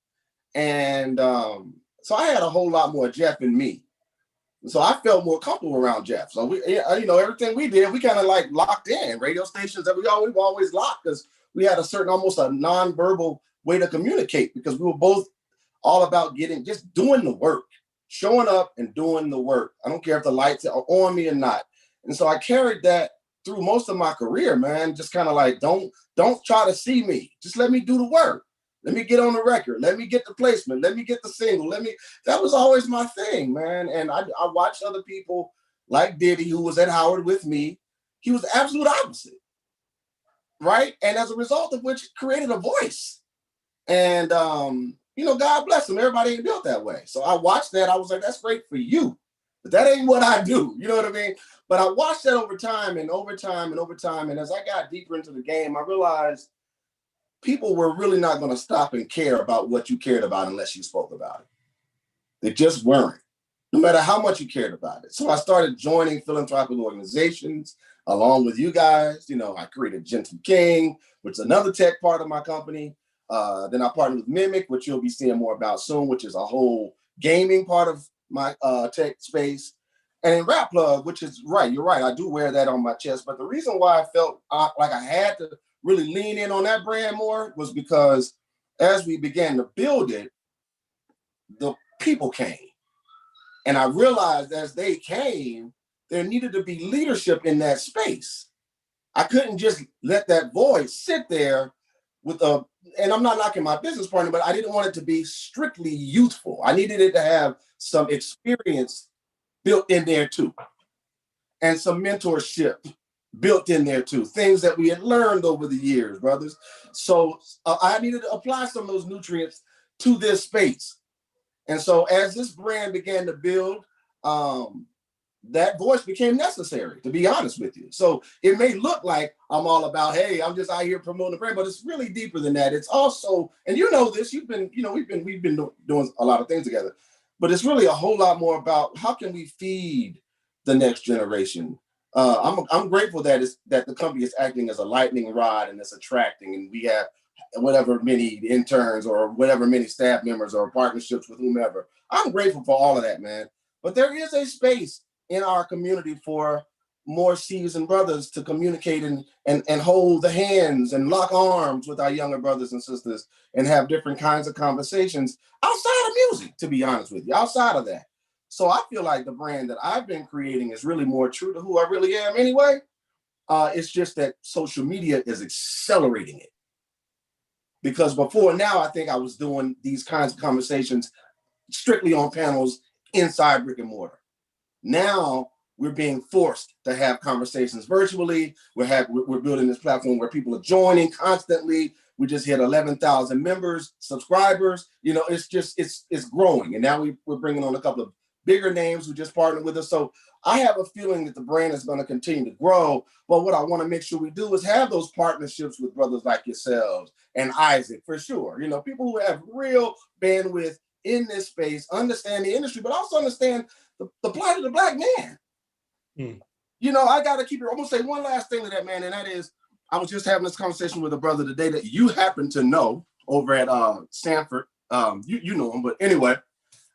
And so I had a whole lot more Jeff in me. So I felt more comfortable around Jeff. So we, everything we did, we kind of like locked in. Radio stations that we've always locked because we had almost a non-verbal way to communicate because we were both all about just doing the work, showing up and doing the work. I don't care if the lights are on me or not. And so I carried that through most of my career, man. Just kind of like, don't try to see me. Just let me do the work. Let me get on the record. Let me get the placement. Let me get the single. That was always my thing, man. And I watched other people like Diddy, who was at Howard with me. He was the absolute opposite, right? And as a result of which created a voice. And, God bless him. Everybody ain't built that way. So I watched that. I was like, that's great for you. But that ain't what I do. You know what I mean? But I watched that over time. And as I got deeper into the game, I realized people were really not going to stop and care about what you cared about unless you spoke about it. They just weren't, no matter how much you cared about it. So I started joining philanthropic organizations along with you guys. I created Gentle King, which is another tech part of my company. Then I partnered with Mimic, which you'll be seeing more about soon, which is a whole gaming part of my tech space. And in Rapplug, which is right, you're right, I do wear that on my chest. But the reason why I felt like I had to really lean in on that brand more was because as we began to build it, the people came. And I realized as they came, there needed to be leadership in that space. I couldn't just let that voice sit there and I'm not knocking my business partner, but I didn't want it to be strictly youthful. I needed it to have some experience built in there too. And some mentorship built in there too. Things that we had learned over the years, brothers. So I needed to apply some of those nutrients to this space. And so as this brand began to build, that voice became necessary, to be honest with you. So it may look like I'm all about, hey, I'm just out here promoting the brand, but it's really deeper than that. It's also, and you know this, we've been doing a lot of things together, but it's really a whole lot more about how can we feed the next generation. I'm grateful that the company is acting as a lightning rod and it's attracting, and we have whatever many interns or whatever many staff members or partnerships with whomever. I'm grateful for all of that, man. But there is a space in our community for more seasoned brothers to communicate and hold the hands and lock arms with our younger brothers and sisters and have different kinds of conversations outside of music, to be honest with you, outside of that. So I feel like the brand that I've been creating is really more true to who I really am anyway. It's just that social media is accelerating it. Because before now, I think I was doing these kinds of conversations strictly on panels inside brick and mortar. Now we're being forced to have conversations virtually. We're building this platform where people are joining constantly. We just hit 11,000 members, subscribers. It's growing. And now we're bringing on a couple of bigger names who just partnered with us. So I have a feeling that the brand is going to continue to grow. But what I want to make sure we do is have those partnerships with brothers like yourselves and Isaac, for sure. People who have real bandwidth in this space, understand the industry, but also understand the plight of the Black man. I got to keep it. I'm going to say one last thing to that, man, and that is I was just having this conversation with a brother today that you happen to know over at Stanford. You know him, but anyway,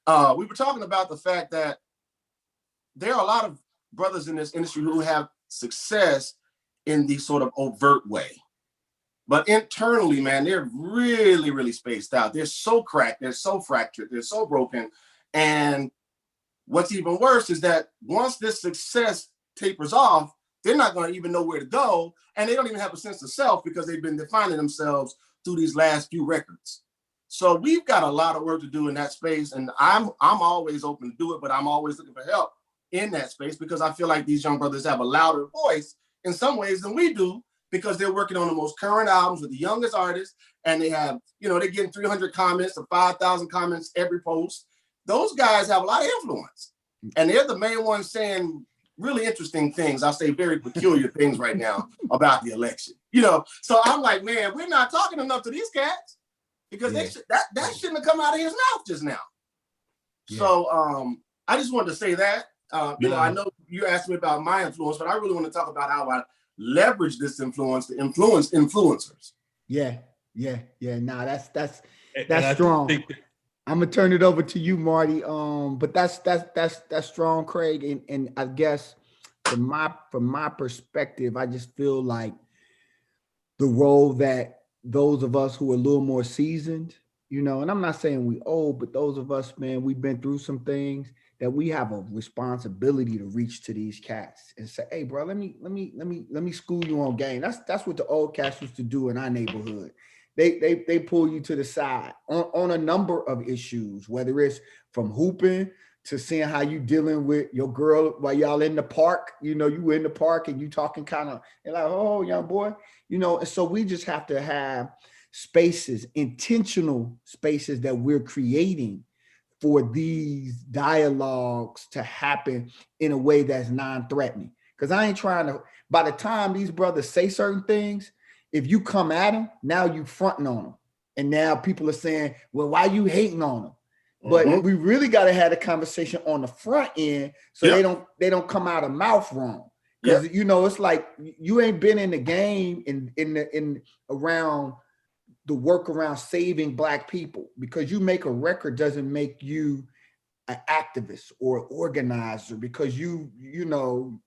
we were talking about the fact that there are a lot of brothers in this industry who have success in the sort of overt way. But internally, man, they're really, really spaced out. They're so cracked, they're so fractured, they're so broken. And what's even worse is that once this success tapers off, they're not going to even know where to go. And they don't even have a sense of self because they've been defining themselves through these last few records. So we've got a lot of work to do in that space. And I'm always open to do it, but I'm always looking for help in that space because I feel like these young brothers have a louder voice in some ways than we do because they're working on the most current albums with the youngest artists. And they have, they're getting 300 comments to 5,000 comments every post. Those guys have a lot of influence. And they're the main ones saying really interesting things. I'll say very peculiar things right now about the election. So I'm like, man, we're not talking enough to these cats because that shouldn't have come out of his mouth just now. Yeah. So I just wanted to say that. I know you asked me about my influence, but I really want to talk about how I leverage this influence to influence influencers. Yeah. Nah, that's strong. I'm gonna turn it over to you, Marty. But that's strong, Craig. And I guess from my perspective, I just feel like the role that those of us who are a little more seasoned, and I'm not saying we old, but those of us, man, we've been through some things that we have a responsibility to reach to these cats and say, hey, bro, let me school you on game. That's what the old cats used to do in our neighborhood. They pull you to the side on a number of issues, whether it's from hooping to seeing how you dealing with your girl while y'all in the park. You were in the park and you talking kind of, and like, oh, young boy, and so we just have to have spaces, intentional spaces that we're creating for these dialogues to happen in a way that's non-threatening. Because I ain't trying to, by the time these brothers say certain things, if you come at them, now you fronting on them. And now people are saying, well, why you hating on them? But we really got to have a conversation on the front end so they don't come out of mouth wrong. Because it's like you ain't been in the game in around the work around saving Black people. Because you make a record doesn't make you an activist or organizer because you on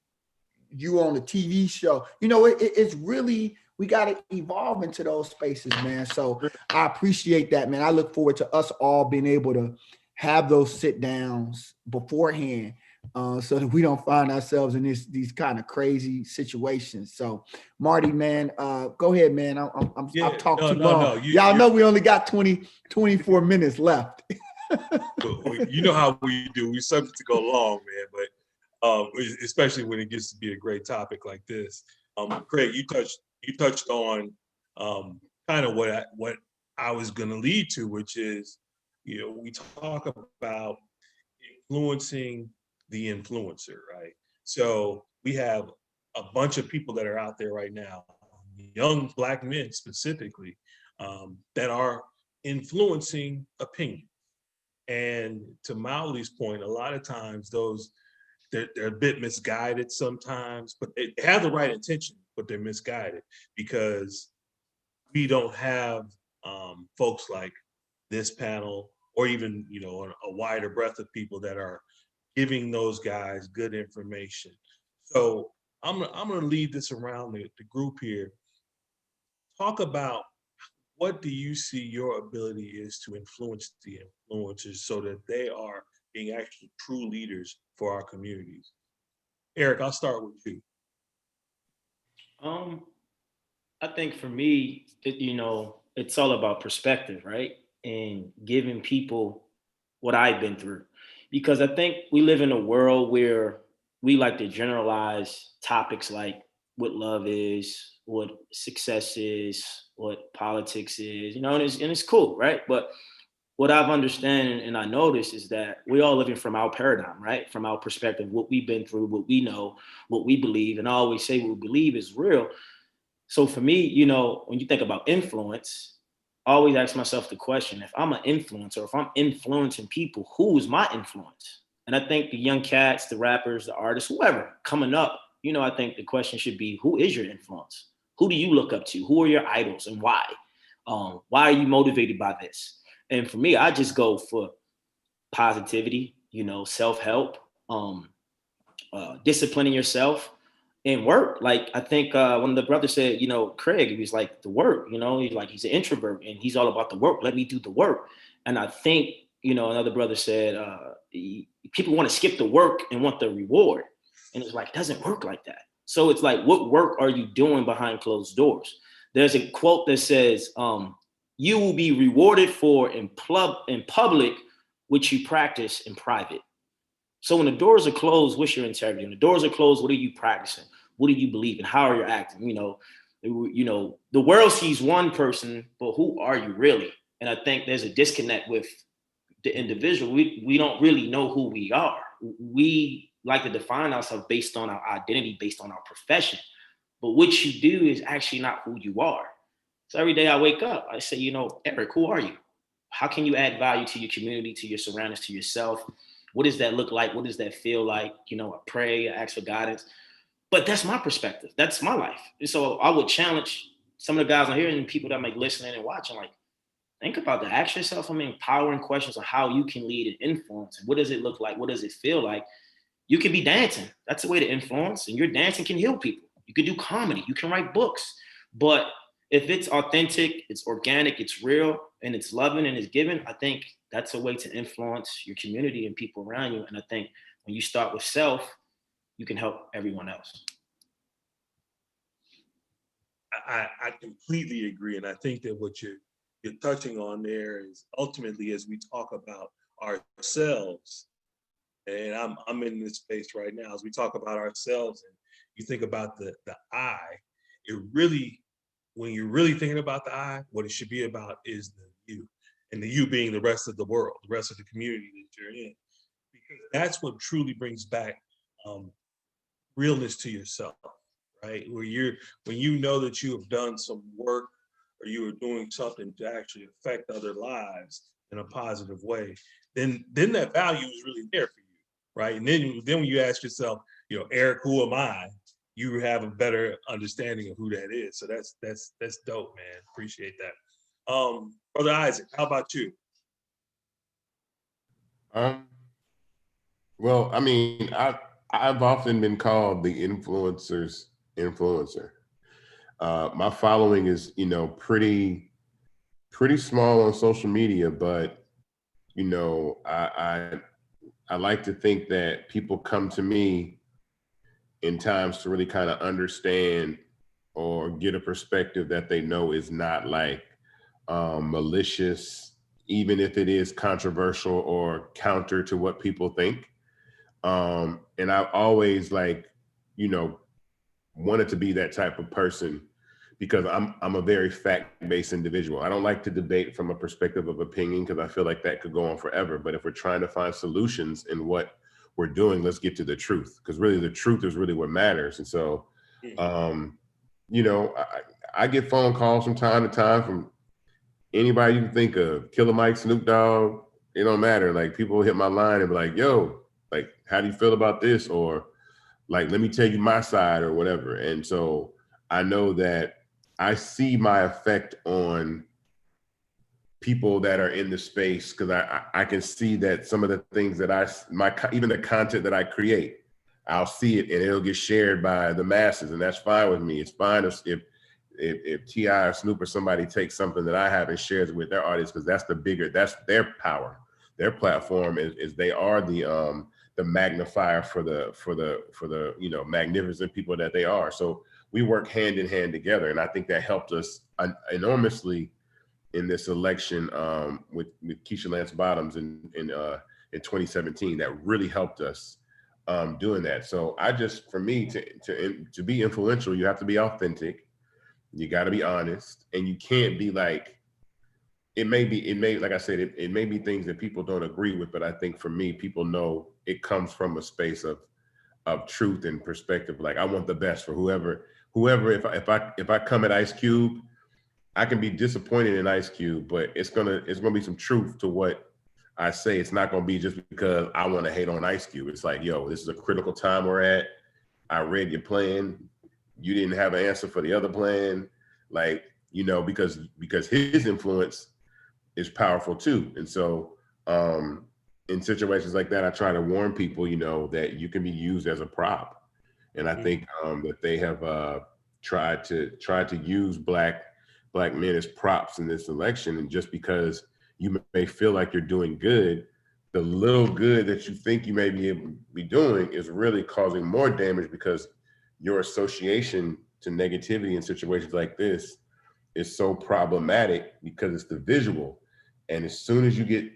a TV show. It's really, we got to evolve into those spaces, man. So I appreciate that, man. I look forward to us all being able to have those sit downs beforehand so that we don't find ourselves in these kind of crazy situations. So Marty, man, go ahead, man. I've talked too long. No, y'all know we only got 24 minutes left. You know how we do. We're subject to go long, man, but especially when it gets to be a great topic like this. Craig, you touched on kind of what I was going to lead to, which is, we talk about influencing the influencer, right? So we have a bunch of people that are out there right now, young Black men specifically, that are influencing opinion. And to Mauli's point, a lot of times they're a bit misguided sometimes, but they have the right intention, but they're misguided because we don't have folks like this panel or even, a wider breadth of people that are giving those guys good information. So I'm gonna lead this around the group here. Talk about what do you see your ability is to influence the influencers so that they are being actual true leaders for our communities. Eric, I'll start with you. I think for me, it's all about perspective, right? And giving people what I've been through. Because I think we live in a world where we like to generalize topics like what love is, what success is, what politics is, and it's cool, right? But what I've understood and I noticed is that we all living from our paradigm, right? From our perspective, what we've been through, what we know, what we believe, and I always say what we believe is real. So for me, when you think about influence, I always ask myself the question, if I'm an influencer, if I'm influencing people, who is my influence? And I think the young cats, the rappers, the artists, whoever coming up, I think the question should be, who is your influence? Who do you look up to? Who are your idols and why? Why are you motivated by this? And for me, I just go for positivity, self-help, disciplining yourself, in work. Like, I think one of the brothers said, Craig, he was like, the work, he's an introvert and he's all about the work. Let me do the work. And I think, another brother said, people want to skip the work and want the reward. And it's like, it doesn't work like that. So it's like, what work are you doing behind closed doors? There's a quote that says, you will be rewarded for in public, which you practice in private. So when the doors are closed, what's your integrity? When the doors are closed, what are you practicing? What do you believe in? How are you acting? The world sees one person, but who are you really? And I think there's a disconnect with the individual. We don't really know who we are. We like to define ourselves based on our identity, based on our profession. But what you do is actually not who you are. So every day I wake up, I say, Eric, who are you? How can you add value to your community, to your surroundings, to yourself? What does that look like? What does that feel like? I pray, I ask for guidance. But that's my perspective. That's my life. And so I would challenge some of the guys on here and people that might listen and watching, like, think about that. Ask yourself some empowering questions on how you can lead and influence. And what does it look like? What does it feel like? You can be dancing. That's a way to influence. And your dancing can heal people. You can do comedy. You can write books. But if it's authentic, it's organic, it's real, and it's loving and it's giving, I think that's a way to influence your community and people around you. And I think when you start with self, you can help everyone else. I completely agree. And I think that what you're touching on there is ultimately, as we talk about ourselves, and I'm in this space right now, as we talk about ourselves and you think about the I, it really, when you're really thinking about the I, what it should be about is the you, and the you being the rest of the world, the rest of the community that you're in, because that's what truly brings back realness to yourself, right? When you know that you have done some work or you are doing something to actually affect other lives in a positive way, then that value is really there for you, right? And then when you ask yourself, Eric, who am I? You have a better understanding of who that is. So that's dope, man. Appreciate that. Brother Isaac, how about you? Well, I mean, I've often been called the influencer's influencer. My following is, pretty small on social media, but I like to think that people come to me in times to really kind of understand or get a perspective that they know is not like malicious, even if it is controversial or counter to what people think. And I've always wanted to be that type of person because I'm a very fact-based individual. I don't like to debate from a perspective of opinion because I feel like that could go on forever. But if we're trying to find solutions in what we're doing, let's get to the truth, because really the truth is really what matters. And so, I get phone calls from time to time from anybody you can think of, Killer Mike, Snoop Dogg, it don't matter. Like, people hit my line and be like, yo, like, how do you feel about this? Or like, let me tell you my side or whatever. And so I know that I see my effect on people that are in the space, because I can see that some of the things that even the content that I create, I'll see it and it'll get shared by the masses, and that's fine with me. It's fine if T.I. or Snoop or somebody takes something that I have and shares it with their audience, because that's their power. Their platform is they are the magnifier for the magnificent people that they are. So we work hand in hand together, and I think that helped us enormously in this election with Keisha Lance Bottoms in 2017. That really helped us doing that. So for me to be influential, you have to be authentic. You got to be honest, and you can't be like, like I said, it may be things that people don't agree with, but I think for me, people know it comes from a space of truth and perspective. Like, I want the best for whoever. If I come at Ice Cube, I can be disappointed in Ice Cube, but it's gonna be some truth to what I say. It's not gonna be just because I want to hate on Ice Cube. It's like, yo, this is a critical time we're at. I read your plan. You didn't have an answer for the other plan, like, because his influence is powerful too. And so in situations like that, I try to warn people, that you can be used as a prop. And I think that they have tried to use black men as props in this election. And just because you may feel like you're doing good, the little good that you think you may be doing is really causing more damage, because your association to negativity in situations like this is so problematic, because it's the visual. And as soon as you get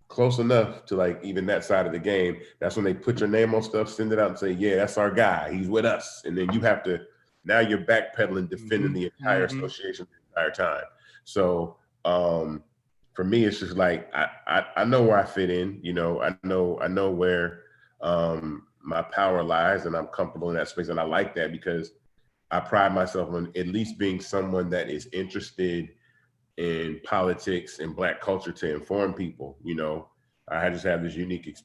close enough to like even that side of the game, that's when they put your name on stuff, send it out and say, yeah, that's our guy, he's with us. And then you have to, now you're backpedaling, defending the entire association the entire time. So for me, it's just like, I know where I fit in, you know, I know where my power lies, and I'm comfortable in that space. And I like that, because I pride myself on at least being someone that is interested in politics and Black culture to inform people. You know, I just have this unique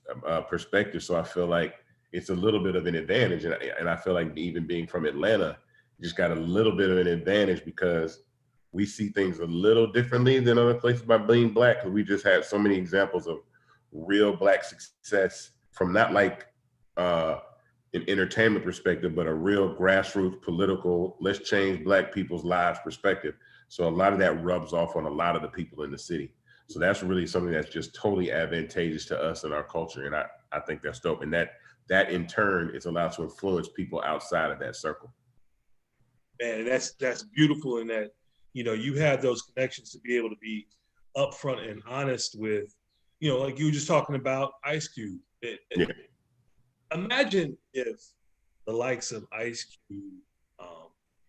perspective, so I feel like it's a little bit of an advantage. And I feel like even being from Atlanta, just got a little bit of an advantage, because we see things a little differently than other places by being Black. Because we just had so many examples of real Black success from not like an entertainment perspective, but a real grassroots political, let's change Black people's lives perspective. So a lot of that rubs off on a lot of the people in the city. So that's really something that's just totally advantageous to us and our culture. And I think that's dope. And that in turn is allowed to influence people outside of that circle. Man, that's beautiful, in that, you know, you have those connections to be able to be upfront and honest with, you know, like you were just talking about Ice Cube. Yeah. Imagine if the likes of Ice Cube,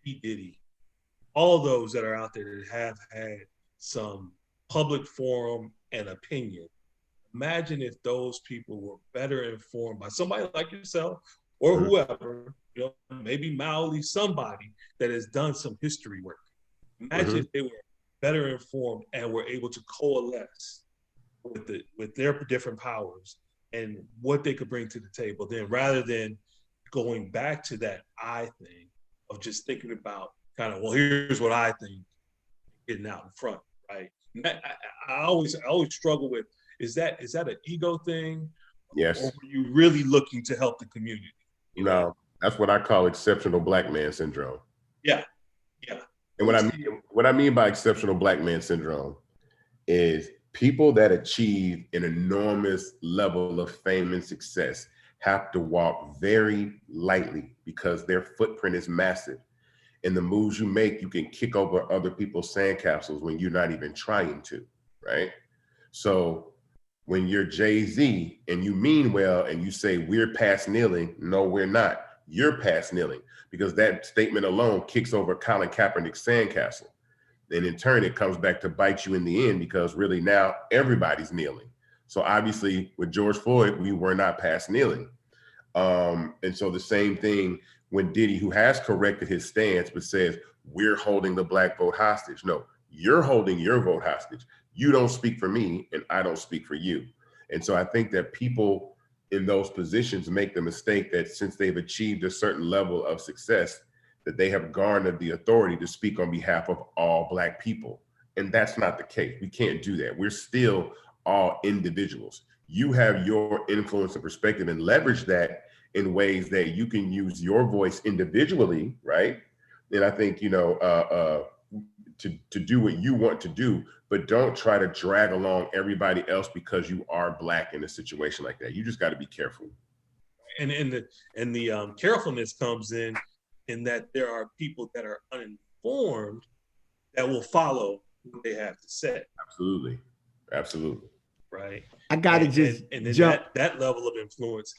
P. Diddy, all those that are out there that have had some public forum and opinion. Imagine if those people were better informed by somebody like yourself or whoever, you know, maybe Mowley, somebody that has done some history work. Imagine if they were better informed and were able to coalesce with their different powers and what they could bring to the table, then rather than going back to that I thing of just thinking about kind of, well, here's what I think, getting out in front, right? I always struggle with, is that an ego thing? Yes. Or are you really looking to help the community? No, that's what I call exceptional Black man syndrome. Yeah. And what I mean by exceptional Black man syndrome is people that achieve an enormous level of fame and success have to walk very lightly, because their footprint is massive. And the moves you make, you can kick over other people's sandcastles when you're not even trying to, right? So when you're Jay-Z and you mean well and you say, we're past kneeling, no, we're not. You're past kneeling, because that statement alone kicks over Colin Kaepernick's sandcastle. And in turn, it comes back to bite you in the end, because really now everybody's kneeling. So obviously with George Floyd, we were not past kneeling. And so the same thing when Diddy, who has corrected his stance, but says, we're holding the Black vote hostage. No, you're holding your vote hostage. You don't speak for me and I don't speak for you. And so I think that people in those positions make the mistake that since they've achieved a certain level of success, that they have garnered the authority to speak on behalf of all Black people. And that's not the case. We can't do that. We're still all individuals. You have your influence and perspective, and leverage that in ways that you can use your voice individually, right? And I think, you know, to do what you want to do, but don't try to drag along everybody else because you are Black in a situation like that. You just got to be careful. And the carefulness comes in that there are people that are uninformed that will follow what they have to say. Absolutely. Right. I gotta just then jump. That level of influence.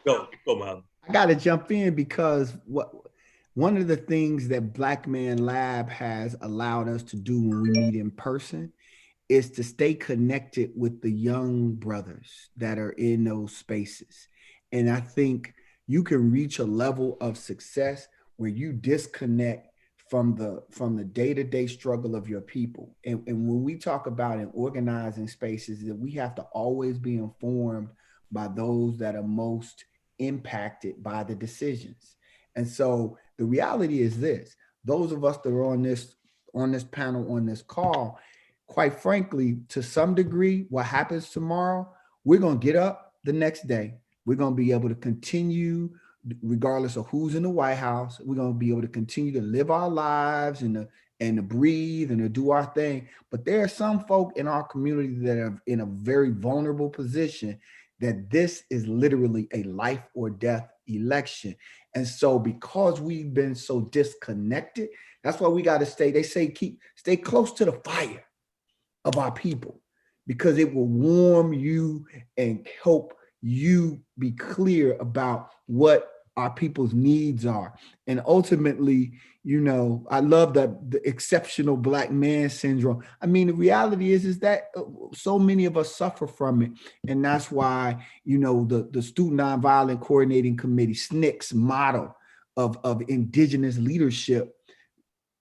Go, Mom. I gotta jump in, because one of the things that Black Man Lab has allowed us to do when we meet in person is to stay connected with the young brothers that are in those spaces. And I think you can reach a level of success where you disconnect from the day-to-day struggle of your people. And when we talk about in organizing spaces, that we have to always be informed by those that are most impacted by the decisions. And so the reality is this: those of us that are on this panel, on this call, quite frankly, to some degree, what happens tomorrow, we're going to get up the next day. We're going to be able to continue regardless of who's in the White House, we're going to be able to continue to live our lives and to breathe and to do our thing. But there are some folk in our community that are in a very vulnerable position, that this is literally a life or death election. And so because we've been so disconnected, that's why we got to they say stay close to the fire of our people, because it will warm you and help you be clear about what our people's needs are. And ultimately, you know, I love the exceptional Black man syndrome. I mean, the reality is that so many of us suffer from it. And that's why, you know, the Student Nonviolent Coordinating Committee, SNCC's model of indigenous leadership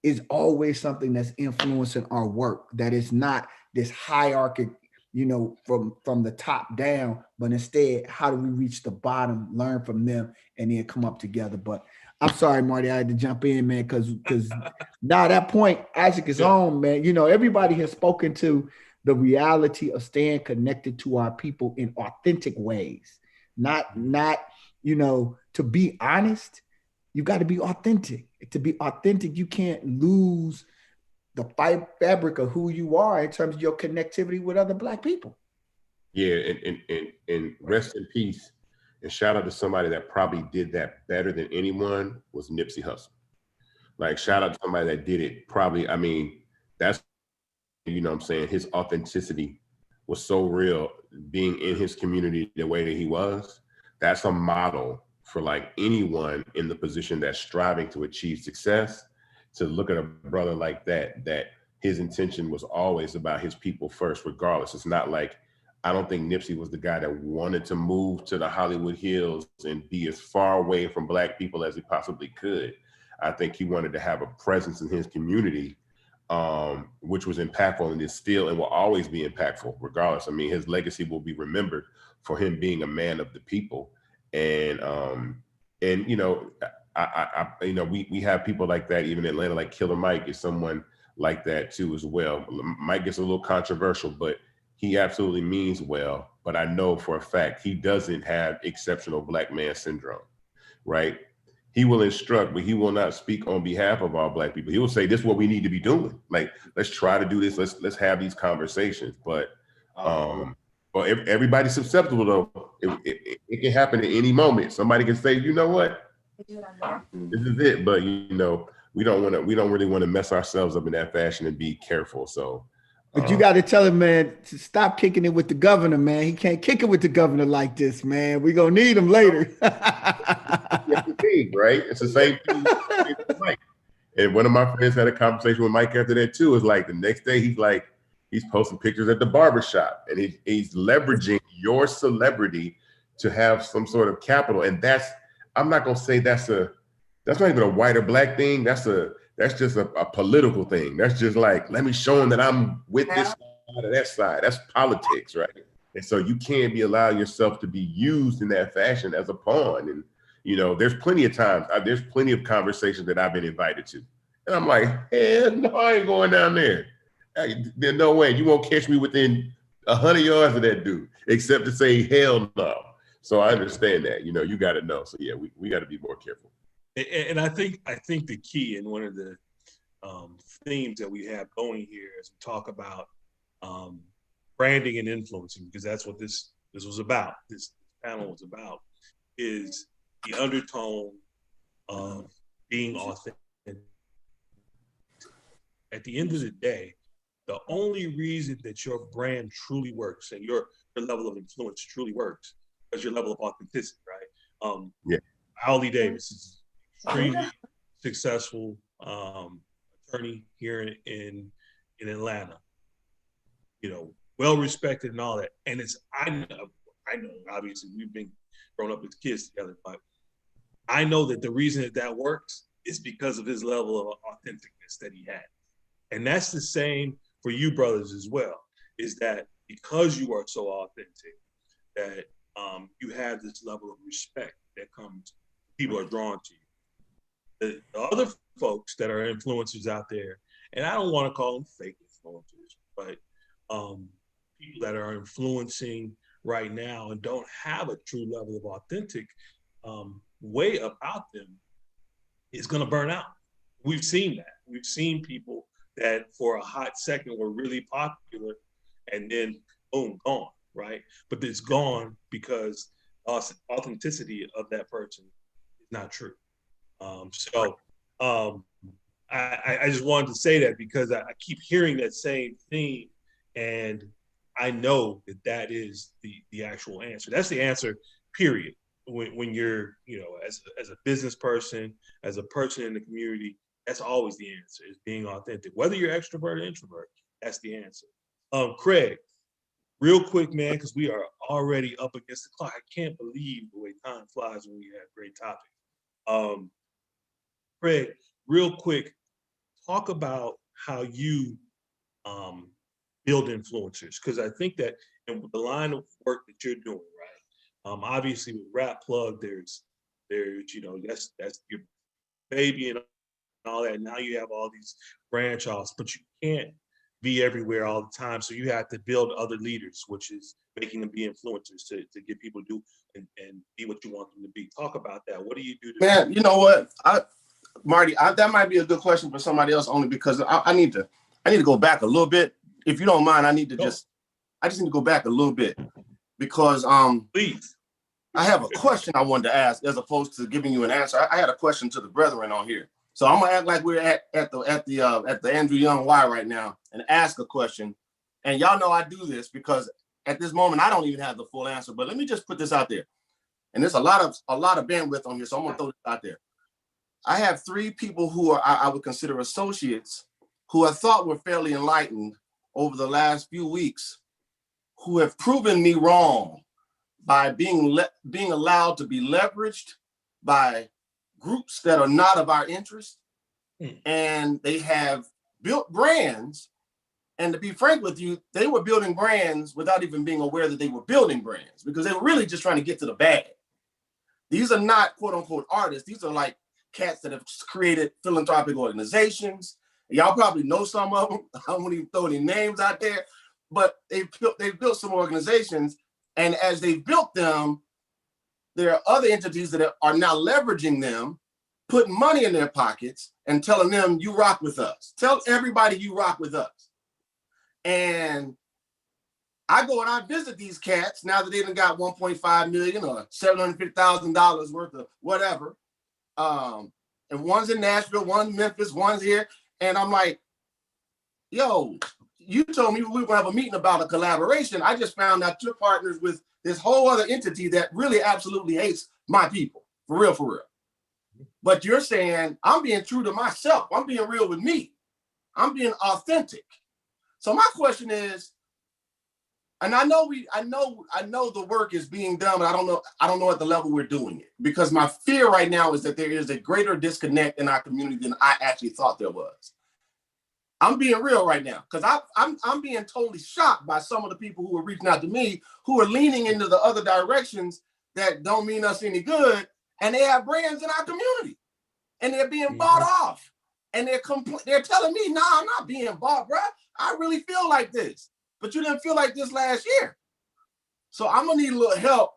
is always something that's influencing our work, that it's not this hierarchy, you know, from the top down, but instead, how do we reach the bottom, learn from them, and then come up together? But I'm sorry, Marty, I had to jump in, man, because now at that point, Isaac is on, man. You know, everybody has spoken to the reality of staying connected to our people in authentic ways, not, you know, to be honest, you got to be authentic. To be authentic, you can't lose the fabric of who you are in terms of your connectivity with other Black people. Yeah, and rest in peace. And shout out to somebody that probably did that better than anyone, was Nipsey Hussle. Like, shout out to somebody that did it probably, I mean, that's, you know what I'm saying, his authenticity was so real, being in his community the way that he was. That's a model for like anyone in the position that's striving to achieve success, to look at a brother like that his intention was always about his people first, regardless. It's not like, I don't think Nipsey was the guy that wanted to move to the Hollywood Hills and be as far away from Black people as he possibly could. I think he wanted to have a presence in his community, which was impactful and is still and will always be impactful regardless. I mean, his legacy will be remembered for him being a man of the people. And you know, you know, we have people like that even in Atlanta, like Killer Mike is someone like that too as well. Mike gets a little controversial, but he absolutely means well. But I know for a fact he doesn't have exceptional Black man syndrome, right? He will instruct, but he will not speak on behalf of all Black people. He will say, this is what we need to be doing. Like, let's try to do this. Let's have these conversations. But well, everybody's susceptible though. It can happen at any moment. Somebody can say, you know what, this is it. But you know, we don't really want to mess ourselves up in that fashion and be careful. So, but you got to tell him, man, to stop kicking it with the governor, man. He can't kick it with the governor like this, man. We're gonna need him later. Right? It's the same thing with Mike. And one of my friends had a conversation with Mike after that too. It's like the next day he's posting pictures at the barbershop, and he's leveraging your celebrity to have some sort of capital. And I'm not gonna say that's not even a white or Black thing. That's just a political thing. That's just like, let me show them that I'm with this side or that side. That's politics, right? And so you can't be allowing yourself to be used in that fashion as a pawn. And you know, there's plenty of times, there's plenty of conversations that I've been invited to, and I'm like, hell no, I ain't going down there. There's no way. You won't catch me within 100 yards of that dude, except to say hell no. So I understand that. You know, you got to know. So yeah, we got to be more careful. And I think the key, and one of the themes that we have going here as we talk about branding and influencing, because that's what this was about. This panel was about, is the undertone of being authentic. At the end of the day, the only reason that your brand truly works and your level of influence truly works is your level of authenticity, right? Yeah. Howley Davis is extremely successful attorney here in Atlanta. You know, well respected and all that. And I know, obviously we've been grown up as kids together, but I know that the reason that works is because of his level of authenticness that he had. And that's the same for you brothers as well, is that because you are so authentic, that you have this level of respect that comes, people are drawn to you. The other folks that are influencers out there, and I don't want to call them fake influencers, but people that are influencing right now and don't have a true level of authentic, way about them is going to burn out. We've seen that. We've seen people that for a hot second were really popular and then boom, gone, right? But it's gone because authenticity of that person is not true. I just wanted to say that because I keep hearing that same theme, and I know that that is the actual answer. That's the answer, period. When you're, you know, as a business person, as a person in the community, that's always the answer, is being authentic. Whether you're extrovert or introvert, that's the answer. Craig, real quick, man, because we are already up against the clock. I can't believe the way time flies when we have great topics. Craig, real quick, talk about how you build influencers, because I think that in the line of work that you're doing, right? Obviously with Rapplug, there's you know, that's your baby and all that. Now you have all these branch offs, but you can't be everywhere all the time. So you have to build other leaders, which is making them be influencers to get people to do and be what you want them to be. Talk about that. What do you do? Man, you know what, Marty, that might be a good question for somebody else, only because I need to go back a little bit. If you don't mind, I just need to go back a little bit because please. I have a question I wanted to ask as opposed to giving you an answer. I had a question to the brethren on here. So I'm gonna act like we're at the Andrew Young Y right now and ask a question. And y'all know I do this because at this moment I don't even have the full answer. But let me just put this out there. And there's a lot of bandwidth on here, so I'm gonna throw this out there. I have 3 people who are I would consider associates who I thought were fairly enlightened over the last few weeks, who have proven me wrong by being allowed to be leveraged by groups that are not of our interest. And they have built brands. And to be frank with you, they were building brands without even being aware that they were building brands, because they were really just trying to get to the bag. These are not quote unquote artists. These are like cats that have created philanthropic organizations. Y'all probably know some of them. I won't even throw any names out there, but they've built some organizations. And as they've built them, there are other entities that are now leveraging them, putting money in their pockets and telling them, you rock with us. Tell everybody you rock with us. And I go and I visit these cats now that they done got 1.5 million or $750,000 worth of whatever. And one's in Nashville, one's in Memphis, one's here. And I'm like, yo, you told me we were gonna have a meeting about a collaboration. I just found out you're partners with this whole other entity that really absolutely hates my people, for real, for real. But you're saying I'm being true to myself. I'm being real with me. I'm being authentic. So my question is, and I know the work is being done, but I don't know at the level we're doing it, because my fear right now is that there is a greater disconnect in our community than I actually thought there was. I'm being real right now, because I'm being totally shocked by some of the people who are reaching out to me, who are leaning into the other directions that don't mean us any good, and they have brands in our community, and they're being bought off, and they're telling me, nah, I'm not being bought, bro. I really feel like this, but you didn't feel like this last year. So I'm gonna need a little help.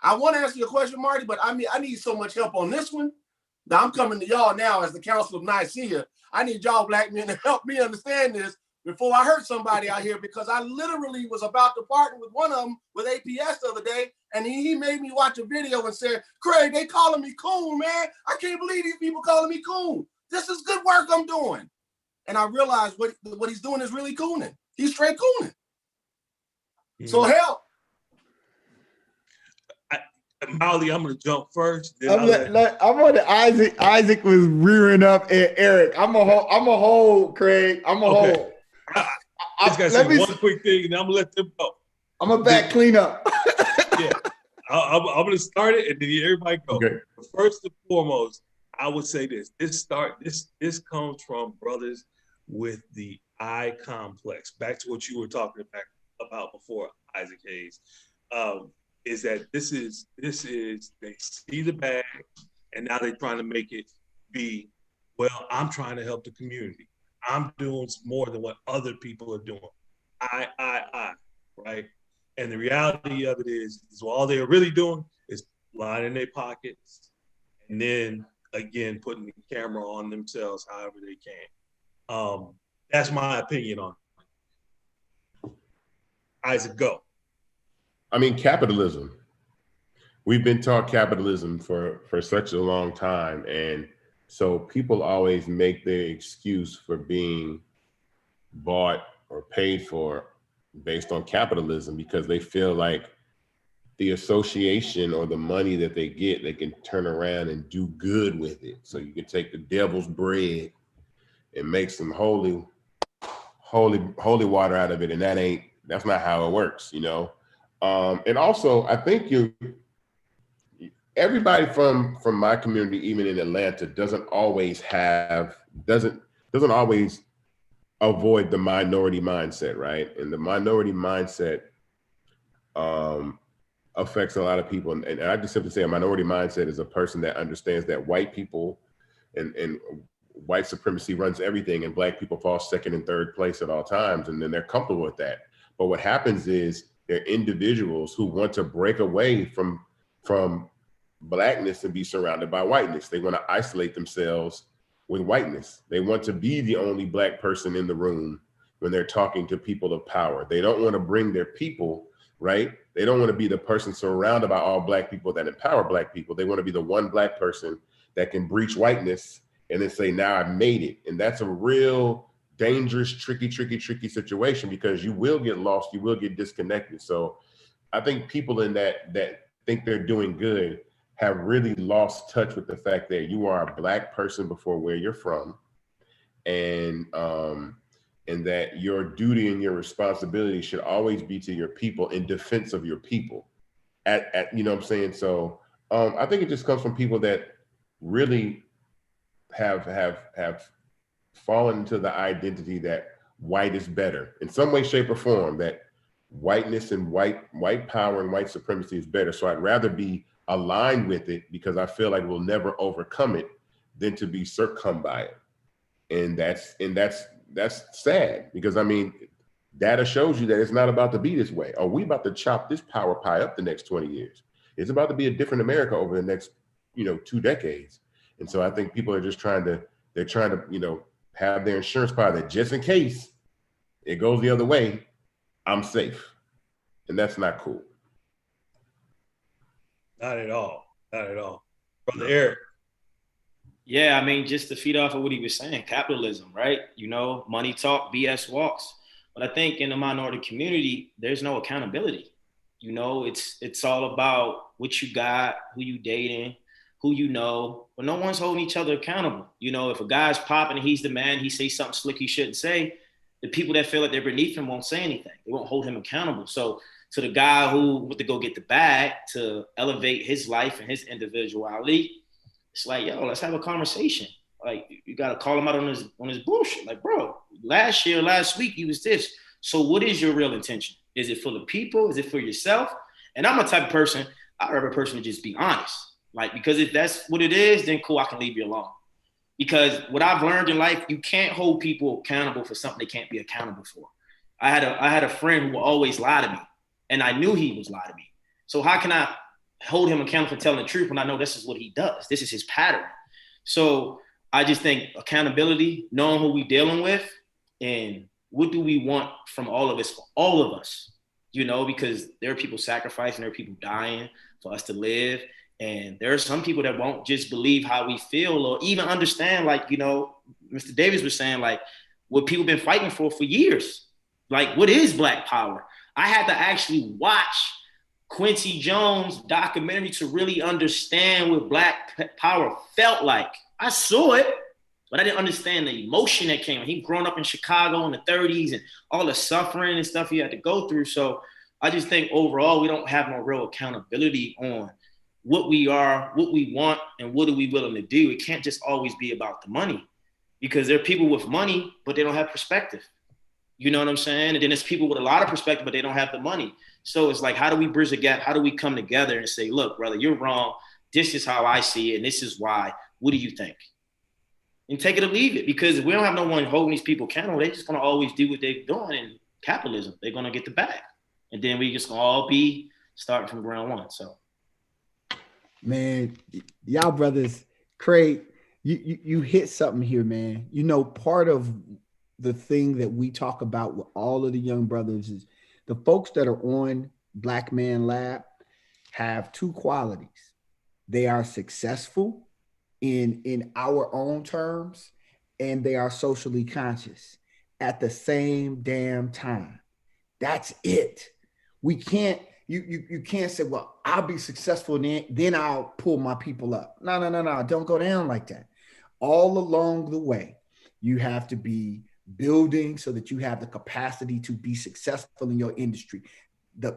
I want to ask you a question, Marty, but I need so much help on this one that I'm coming to y'all now as the Council of Nicaea. I need y'all black men to help me understand this before I hurt somebody out here, because I literally was about to partner with one of them with APS the other day, and he made me watch a video and said, Craig, they calling me coon, man. I can't believe these people calling me coon. This is good work I'm doing. And I realized what he's doing is really cooning. He's straight cooning. So help. Molly, I'm gonna jump first. I'm on the Isaac. Isaac was rearing up at Eric. I'm a hold, Craig. I'm a hold. I just gotta say one quick thing, and I'm gonna let them go. I'm a back clean up. Yeah, I'm gonna start it, and then everybody go. Okay. But first and foremost, I would say this. This comes from brothers with the I complex. Back to what you were talking about before, Issac Hayes. Is that this is they see the bag, and now they're trying to make it be, well, I'm trying to help the community. I'm doing more than what other people are doing. I, right? And the reality of it is all they're really doing is lining their pockets, and then again putting the camera on themselves however they can. That's my opinion on it. Isaac, go. I mean, capitalism. We've been taught capitalism for such a long time, and so people always make their excuse for being bought or paid for based on capitalism because they feel like the association or the money that they get, they can turn around and do good with it. So you can take the devil's bread and make some holy water out of it, and that's not how it works, you know. And also, I think everybody from my community, even in Atlanta, doesn't always avoid the minority mindset, right? And the minority mindset affects a lot of people. And I just simply say a minority mindset is a person that understands that white people and white supremacy runs everything, and black people fall second and third place at all times, and then they're comfortable with that. But what happens is they're individuals who want to break away from blackness and be surrounded by whiteness. They want to isolate themselves with whiteness. They want to be the only black person in the room when they're talking to people of power. They don't want to bring their people, right? They don't want to be the person surrounded by all black people that empower black people. They want to be the one black person that can breach whiteness and then say, now I've made it. And that's a real dangerous, tricky situation, because you will get lost, you will get disconnected. So I think people in that think they're doing good have really lost touch with the fact that you are a black person before where you're from, and that your duty and your responsibility should always be to your people, in defense of your people. At you know what I'm saying? So I think it just comes from people that really have fallen into the identity that white is better in some way, shape, or form, that whiteness and white power and white supremacy is better. So I'd rather be aligned with it because I feel like we'll never overcome it than to be succumbed by it. And that's sad, because I mean, data shows you that it's not about to be this way. Are we about to chop this power pie up the next 20 years? It's about to be a different America over the next, 2 decades. And so I think people are just trying to have their insurance policy that just in case it goes the other way, I'm safe. And that's not cool. Not at all. Not at all. Brother Eric. Yeah, I mean, just to feed off of what he was saying, capitalism, right? Money talk, BS walks. But I think in the minority community, there's no accountability. It's all about what you got, who you dating, who you know, but no one's holding each other accountable. If a guy's popping and he's the man, he says something slick he shouldn't say, the people that feel like they're beneath him won't say anything. They won't hold him accountable. So to the guy who went to go get the bag to elevate his life and his individuality, it's like, yo, let's have a conversation. Like, you got to call him out on his bullshit. Like, bro, last week, you was this. So what is your real intention? Is it for the people? Is it for yourself? And I'm a type of person, I'd rather a person to just be honest. Like, because if that's what it is, then cool, I can leave you alone. Because what I've learned in life, you can't hold people accountable for something they can't be accountable for. I had a friend who would always lie to me, and I knew he was lying to me. So how can I hold him accountable for telling the truth when I know this is what he does? This is his pattern. So I just think accountability, knowing who we're dealing with, and what do we want from all of us, for all of us, because there are people sacrificing, there are people dying for us to live. And there are some people that won't just believe how we feel or even understand, like, Mr. Davis was saying, like, what people been fighting for years. Like, what is Black power? I had to actually watch Quincy Jones' documentary to really understand what Black power felt like. I saw it, but I didn't understand the emotion that came. He'd grown up in Chicago in the 30s and all the suffering and stuff he had to go through. So I just think overall, we don't have no real accountability on what we are, what we want, and what are we willing to do. It can't just always be about the money, because there are people with money, but they don't have perspective. You know what I'm saying? And then there's people with a lot of perspective, but they don't have the money. So it's like, how do we bridge the gap? How do we come together and say, look, brother, you're wrong. This is how I see it, and this is why. What do you think? And take it or leave it, because if we don't have no one holding these people accountable, they're just going to always do what they're doing in capitalism. They're going to get the bag. And then we just going to all be starting from ground one. So. Man, y'all brothers, Craig, you hit something here, man. You know, part of the thing that we talk about with all of the young brothers is the folks that are on Black Man Lab have two qualities. They are successful in our own terms, and they are socially conscious at the same damn time. That's it. We can't, you can't say, well, I'll be successful, then I'll pull my people up. No. Don't go down like that. All along the way, you have to be building so that you have the capacity to be successful in your industry. The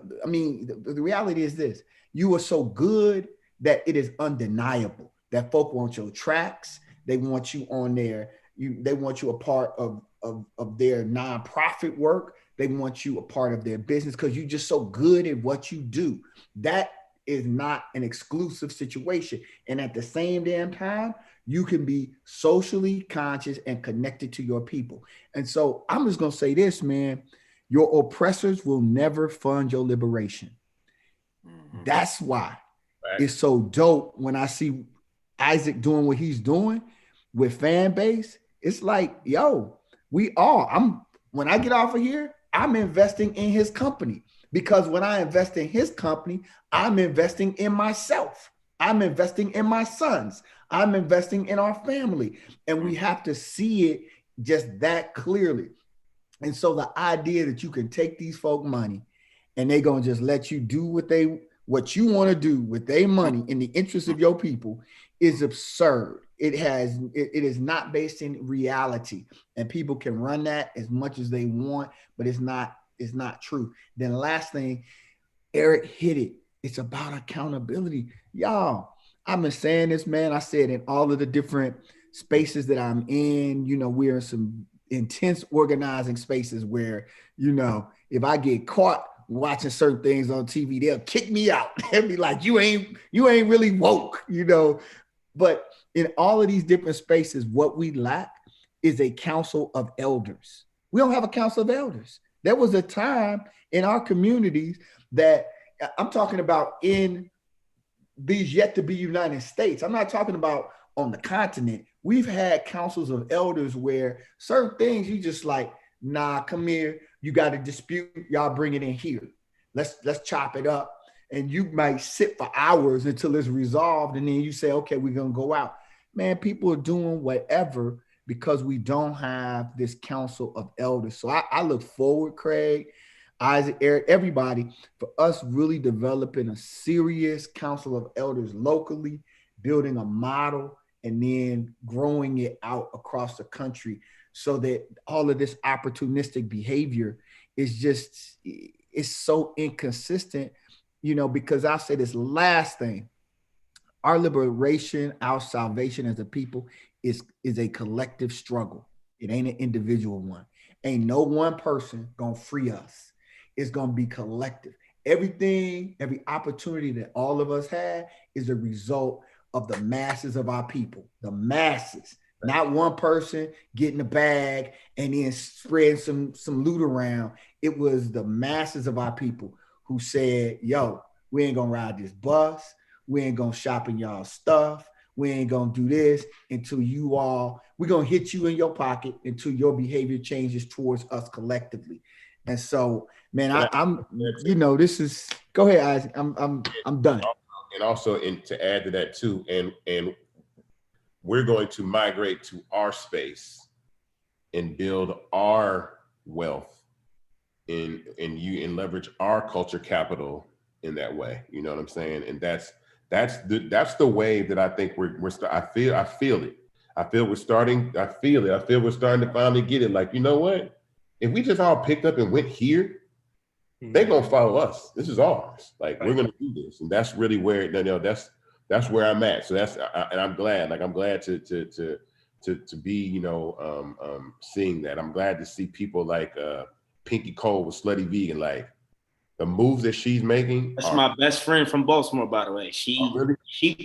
reality is this: you are so good that it is undeniable that folk want your tracks. They want you on their, they want you a part of their nonprofit work. They want you a part of their business because you're just so good at what you do. That is not an exclusive situation. And at the same damn time, you can be socially conscious and connected to your people. And so I'm just going to say this, man, your oppressors will never fund your liberation. Mm-hmm. That's why it's so dope when I see Issac doing what he's doing with Fanbase. It's like, yo, when I get off of here, I'm investing in his company, because when I invest in his company, I'm investing in myself. I'm investing in my sons. I'm investing in our family. And we have to see it just that clearly. And so the idea that you can take these folk money and they're going to just let you do what you want to do with their money in the interest of your people is absurd. It is not based in reality, and people can run that as much as they want, but it's not true. Then the last thing, Eric hit it. It's about accountability. Y'all, I've been saying this, man. I said in all of the different spaces that I'm in, we're in some intense organizing spaces where, if I get caught watching certain things on TV, they'll kick me out and be like, you ain't really woke, But in all of these different spaces, what we lack is a council of elders. We don't have a council of elders. There was a time in our communities that I'm talking about in these yet to be United States. I'm not talking about on the continent. We've had councils of elders where certain things you just like, nah, come here. You got a dispute. Y'all bring it in here. Let's chop it up. And you might sit for hours until it's resolved. And then you say, okay, we're going to go out. Man, people are doing whatever because we don't have this council of elders. So I look forward, Craig, Isaac, Eric, everybody, for us really developing a serious council of elders locally, building a model, and then growing it out across the country so that all of this opportunistic behavior is so inconsistent, because I'll say this last thing. Our liberation, our salvation as a people is a collective struggle. It ain't an individual one. Ain't no one person gonna free us. It's gonna be collective. Every opportunity that all of us had is a result of the masses of our people, the masses, not one person getting a bag and then spreading some loot around. It was the masses of our people who said, yo, we ain't gonna ride this bus. We ain't gonna shop in y'all stuff. We ain't gonna do this until we're gonna hit you in your pocket until your behavior changes towards us collectively. And so, man, I'm this is, go ahead, Isaac. I'm done. And also, to add to that too, and we're going to migrate to our space and build our wealth and leverage our culture capital in that way. You know what I'm saying? And that's the wave that I think I feel it. I feel we're starting to finally get it. Like, you know what? If we just all picked up and went here, they're gonna follow us. This is ours. Like, we're gonna do this, and that's really where that's where I'm at. So and I'm glad. Like, I'm glad to be seeing that. I'm glad to see people like Pinky Cole with Slutty Vegan. Like, the moves that she's making. That's my best friend from Baltimore, by the way. She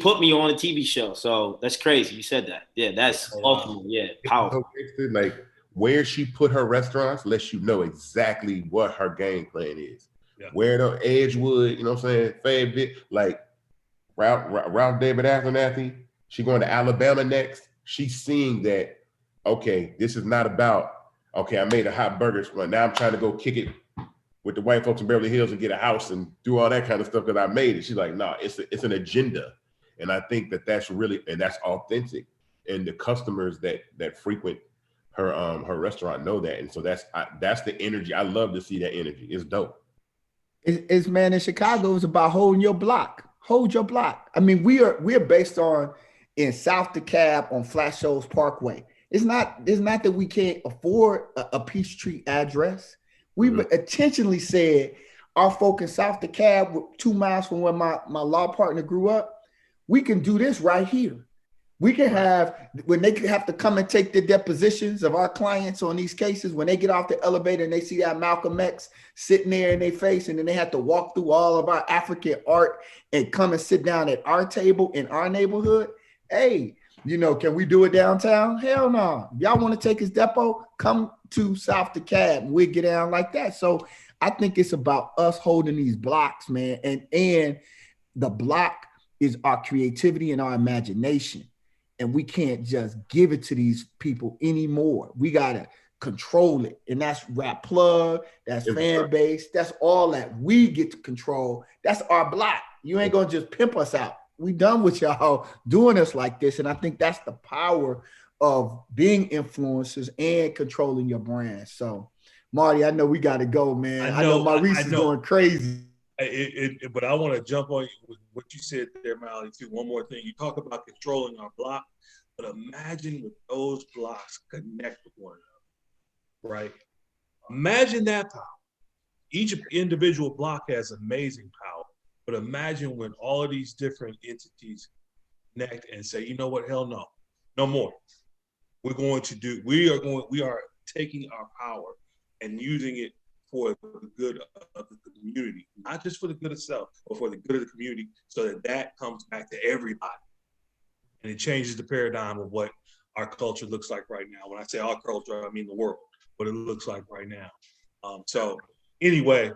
put me on a TV show, so that's crazy. You said that. Yeah, that's awesome. Yeah, powerful. Like, where she put her restaurants lets you know exactly what her game plan is. Yeah. Where the Edgewood, you know what I'm saying? Fayetteville, like, Ralph David Abernathy. She going to Alabama next. She's seeing that, okay, this is not about, okay, I made a hot burger spot. Now I'm trying to go kick it with the white folks in Beverly Hills and get a house and do all that kind of stuff because I made it. She's like, no, it's an agenda. And I think that's really, and that's authentic. And the customers that frequent her restaurant know that. And so that's the energy. I love to see that energy. It's dope. It's man, in Chicago, it's about holding your block. Hold your block. I mean, we're based on in South DeKalb on Flat Shoals Parkway. It's not that we can't afford a Peachtree address. We've intentionally said our folk in South DeKalb, 2 miles from where my law partner grew up, we can do this right here. We can have, when they have to come and take the depositions of our clients on these cases, when they get off the elevator and they see that Malcolm X sitting there in their face, and then they have to walk through all of our African art and come and sit down at our table in our neighborhood. Hey, can we do it downtown? Hell no. Y'all want to take his depot? Come to South DeKalb and we'll get down like that. So I think it's about us holding these blocks, man. And the block is our creativity and our imagination. And we can't just give it to these people anymore. We got to control it. And that's Rapplug, that's Fanbase, that's all that we get to control. That's our block. You ain't going to just pimp us out. We done with y'all doing us like this. And I think that's the power of being influencers and controlling your brand. So, Marty, I know we got to go, man. I know Maurice is going crazy. But I want to jump on what you said there, Mally, too. One more thing. You talk about controlling our block, but imagine if those blocks connect with one another, right? Imagine that power. Each individual block has amazing power, but imagine when all of these different entities connect and say, you know what, hell no, no more. We are taking our power and using it for the good of the community, not just for the good of self, but for the good of the community, so that comes back to everybody. And it changes the paradigm of what our culture looks like right now. When I say our culture, I mean the world, what it looks like right now. So anyway,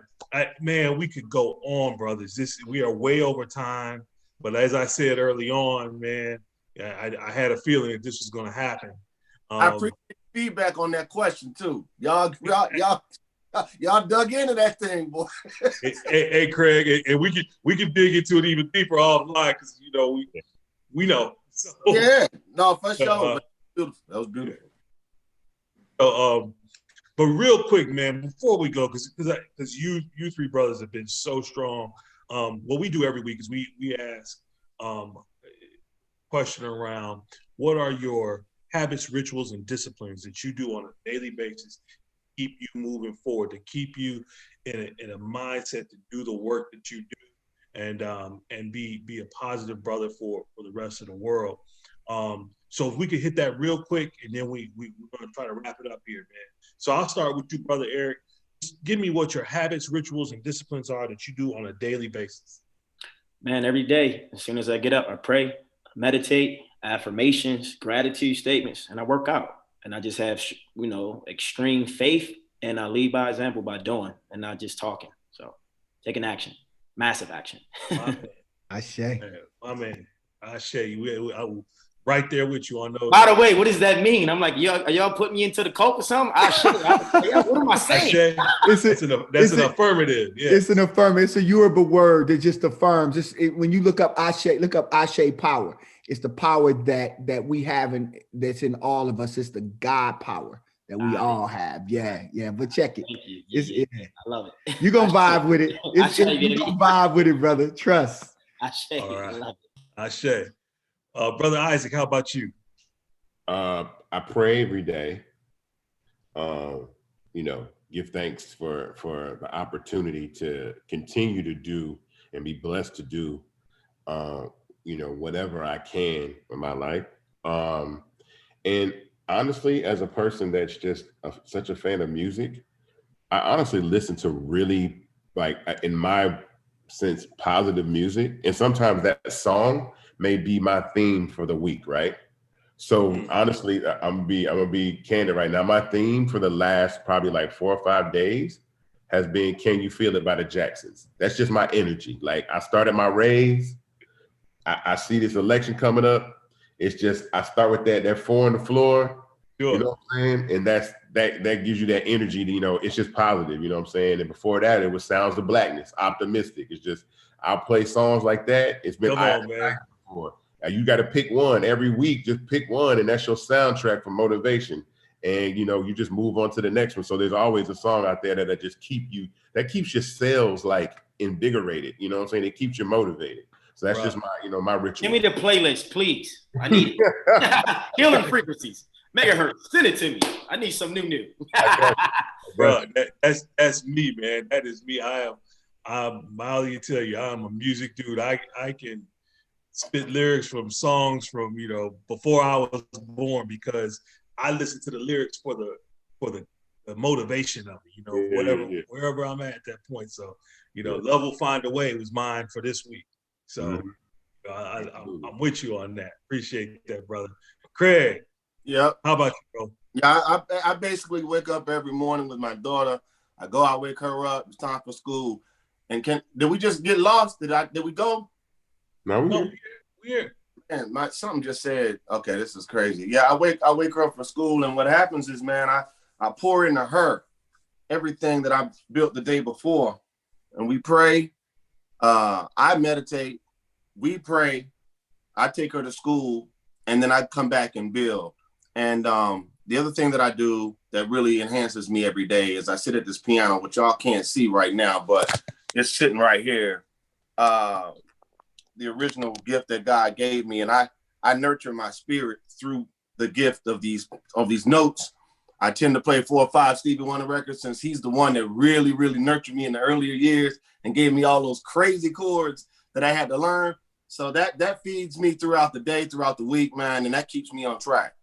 we could go on, brothers. We are way over time, but as I said early on, man, I had a feeling that this was going to happen. I appreciate feedback on that question too. Y'all dug into that thing, boy. hey, Craig, and we can dig into it even deeper offline because we know. So, yeah, no, for sure. That was beautiful. But real quick, man, before we go, because you three brothers have been so strong. What we do every week is we ask question around what are your habits, rituals, and disciplines that you do on a daily basis keep you moving forward, to keep you in a mindset to do the work that you do, and be a positive brother for the rest of the world. So if we could hit that real quick, and then we're going to try to wrap it up here, man. So I'll start with you, Brother Eric. Just give me what your habits, rituals, and disciplines are that you do on a daily basis. Man, every day, as soon as I get up, I pray, meditate, affirmations, gratitude statements, and I work out. And I just have, extreme faith, and I lead by example by doing and not just talking. So taking action, massive action. Ashe. My man, Ashe. I'm right there with you on those. By the way, what does that mean? I'm like, are y'all putting me into the cult or something? What am I saying? That's an affirmative. Yeah. It's an affirmative. It's a Yoruba word that just affirms. When you look up Ashe power. It's the power that we have that's in all of us. It's the God power that we all have. Yeah. But check it. Thank you. I love it. You're going to vibe with it. You're going to vibe with it, brother. Trust. Ashe. All right. I love it. Ashe. Brother Isaac, how about you? I pray every day. Give thanks for the opportunity to continue to do and be blessed to do whatever I can in my life. And honestly, as a person that's just such a fan of music, I honestly listen to really, in my sense, positive music. And sometimes that song may be my theme for the week, right? So honestly, I'm gonna be candid right now. My theme for the last probably 4 or 5 days has been "Can You Feel It" by the Jacksons. That's just my energy. I started my raves I see this election coming up. It's just I start with that 4 on the floor. Sure. You know what I'm saying? And that gives you that energy to, you know, it's just positive, you know what I'm saying? And before that, it was Sounds of Blackness, optimistic. It's just I'll play songs like that. It's been man. Before. Now you got to pick one every week, just pick one, and that's your soundtrack for motivation. And you know, you just move on to the next one. So there's always a song out there that just keeps your cells like invigorated. You know what I'm saying? It keeps you motivated. So that's just my ritual. Give me the playlist, please. I need it. Healing frequencies, megahertz. Send it to me. I need some new. Bro, that's me, man. That is me. I'm mildly tell you, I'm a music dude. I can spit lyrics from songs from, you know, before I was born, because I listen to the lyrics for the motivation of it, you know, wherever I'm at that point. So, you know, Love Will Find a Way was mine for this week. So I'm with you on that. Appreciate that, brother. Craig. Yeah. How about you, bro? Yeah, I basically wake up every morning with my daughter. I go out, wake her up. It's time for school. And did we just get lost? Did we go? No, we're here. Man, something just said, okay, this is crazy. Yeah, I wake her up for school, and what happens is, man, I pour into her everything that I built the day before, and we pray. I meditate. We pray. I take her to school, and then I come back and build. And the other thing that I do that really enhances me every day is I sit at this piano, which y'all can't see right now, but it's sitting right here. The original gift that God gave me, and I nurture my spirit through the gift of these notes. I tend to play 4 or 5 Stevie Wonder records, since he's the one that really, really nurtured me in the earlier years and gave me all those crazy chords that I had to learn. So that feeds me throughout the day, throughout the week, man, and that keeps me on track.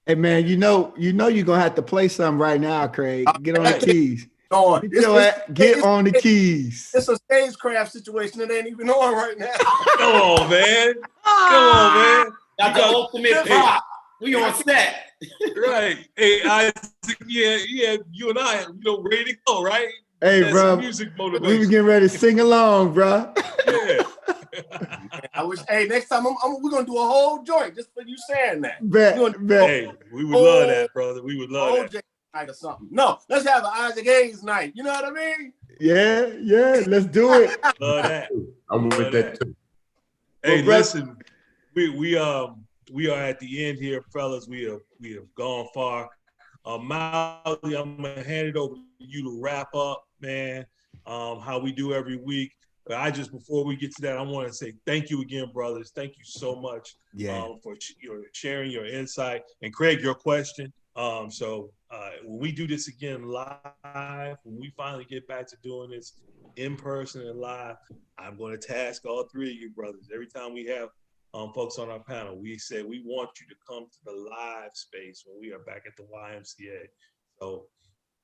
Hey man, you know you're gonna have to play something right now, Craig. Get on the keys. Get on the keys. It's a stagecraft situation that ain't even on right now. Come on, man. Got the ultimate prop. We on set. Right. Hey, Isaac, yeah, you and I, ready to go, right? Hey, that's bro, music we motivation. was getting ready to sing along, bro. Yeah. I wish. Hey, next time we're gonna do a whole joint just for you saying that. Bet. Hey, we would love that, brother. We would love that. Night or something. No, let's have an Issac Hayes night. You know what I mean? Yeah. Let's do it. Love that. I'm with that too. Hey, listen, we are at the end here, fellas. We have gone far. Mildly, I'm gonna hand it over to you to wrap up, man. How we do every week. But before we get to that, I want to say thank you again, brothers. Thank you so much for sharing your insight. And Craig, your question. So when we do this again live, when we finally get back to doing this in person and live, I'm going to task all 3 of you brothers. Every time we have folks on our panel, we say we want you to come to the live space when we are back at the YMCA. So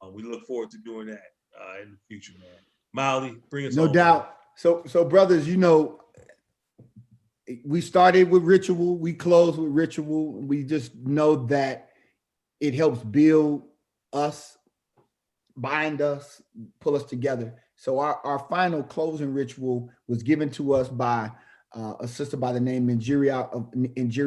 we look forward to doing that in the future, man. Miley, bring us no home, doubt. man. So brothers, we started with ritual, we close with ritual. We just know that it helps build us, bind us, pull us together. So our final closing ritual was given to us by a sister by the name of Injiri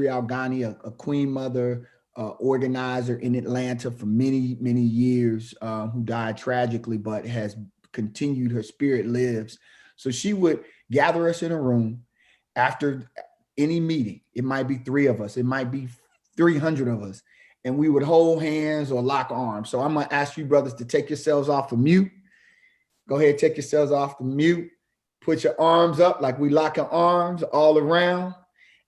Al-Ghani, a queen mother, organizer in Atlanta for many, many years, who died tragically, but has continued, her spirit lives. So she would gather us in a room after any meeting. It might be 3 of us, it might be 300 of us, and we would hold hands or lock arms. So I'm gonna ask you brothers to take yourselves off of mute. Go ahead, take yourselves off the mute. Put your arms up like we locking arms all around,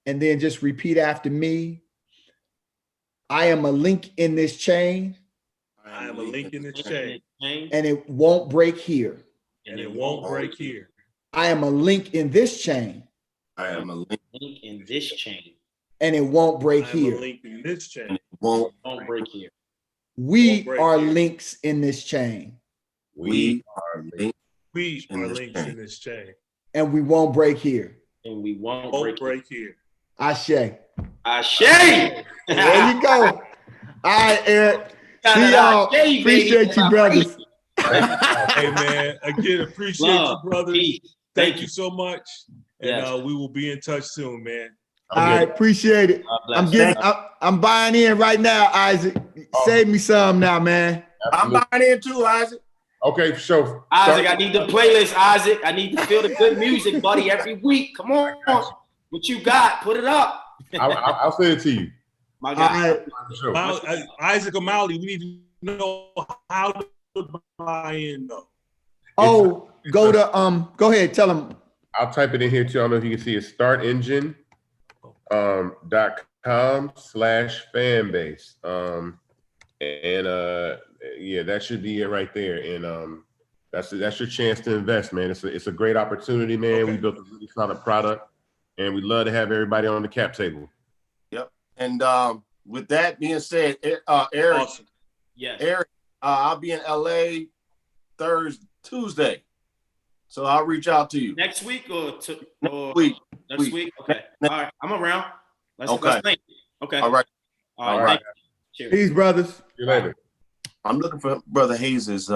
and then just repeat after me. I am a link in this chain. I am a link in this chain. And it won't break here. And it won't break here. I am a link in this chain. I am a link in this chain. And it won't break I am here. a link in this chain. it won't break here. We are links in this chain. We are links. We are links in this chain. And we won't break here. And we won't break here. Ashe. Ashe. There you go. All right, Eric. See y'all. Appreciate you, brothers. Hey, man. Again, appreciate you, brothers. Thank you so much. And Yes. we will be in touch soon, man. All right, appreciate it. I'm buying in right now, Isaac. Save me some now, man. I'm buying in too, Isaac. Okay, for sure. Isaac, I need the playlist, Isaac. I need to feel the good music, buddy, every week. Come on. What you got? Put it up. I'll send it to you. My guy. Sure. Isaac O'Malley, we need to know how to buy in, though. Oh, go go ahead, tell them. I'll type it in here too. I don't know if you can see it. startengine.com/fanbase. Yeah, that should be it right there. And that's your chance to invest, man. It's a great opportunity, man. Okay. We built a really solid product, and we'd love to have everybody on the cap table. Yep. And with that being said, Eric, Awesome. Yes. Eric, I'll be in LA Tuesday. So I'll reach out to you. Next week or next week? Next week? Okay. All right. I'm around. Let's think. Okay. All right. All right. Cheers. Peace, brothers. See you later. I'm looking for Brother Hayes'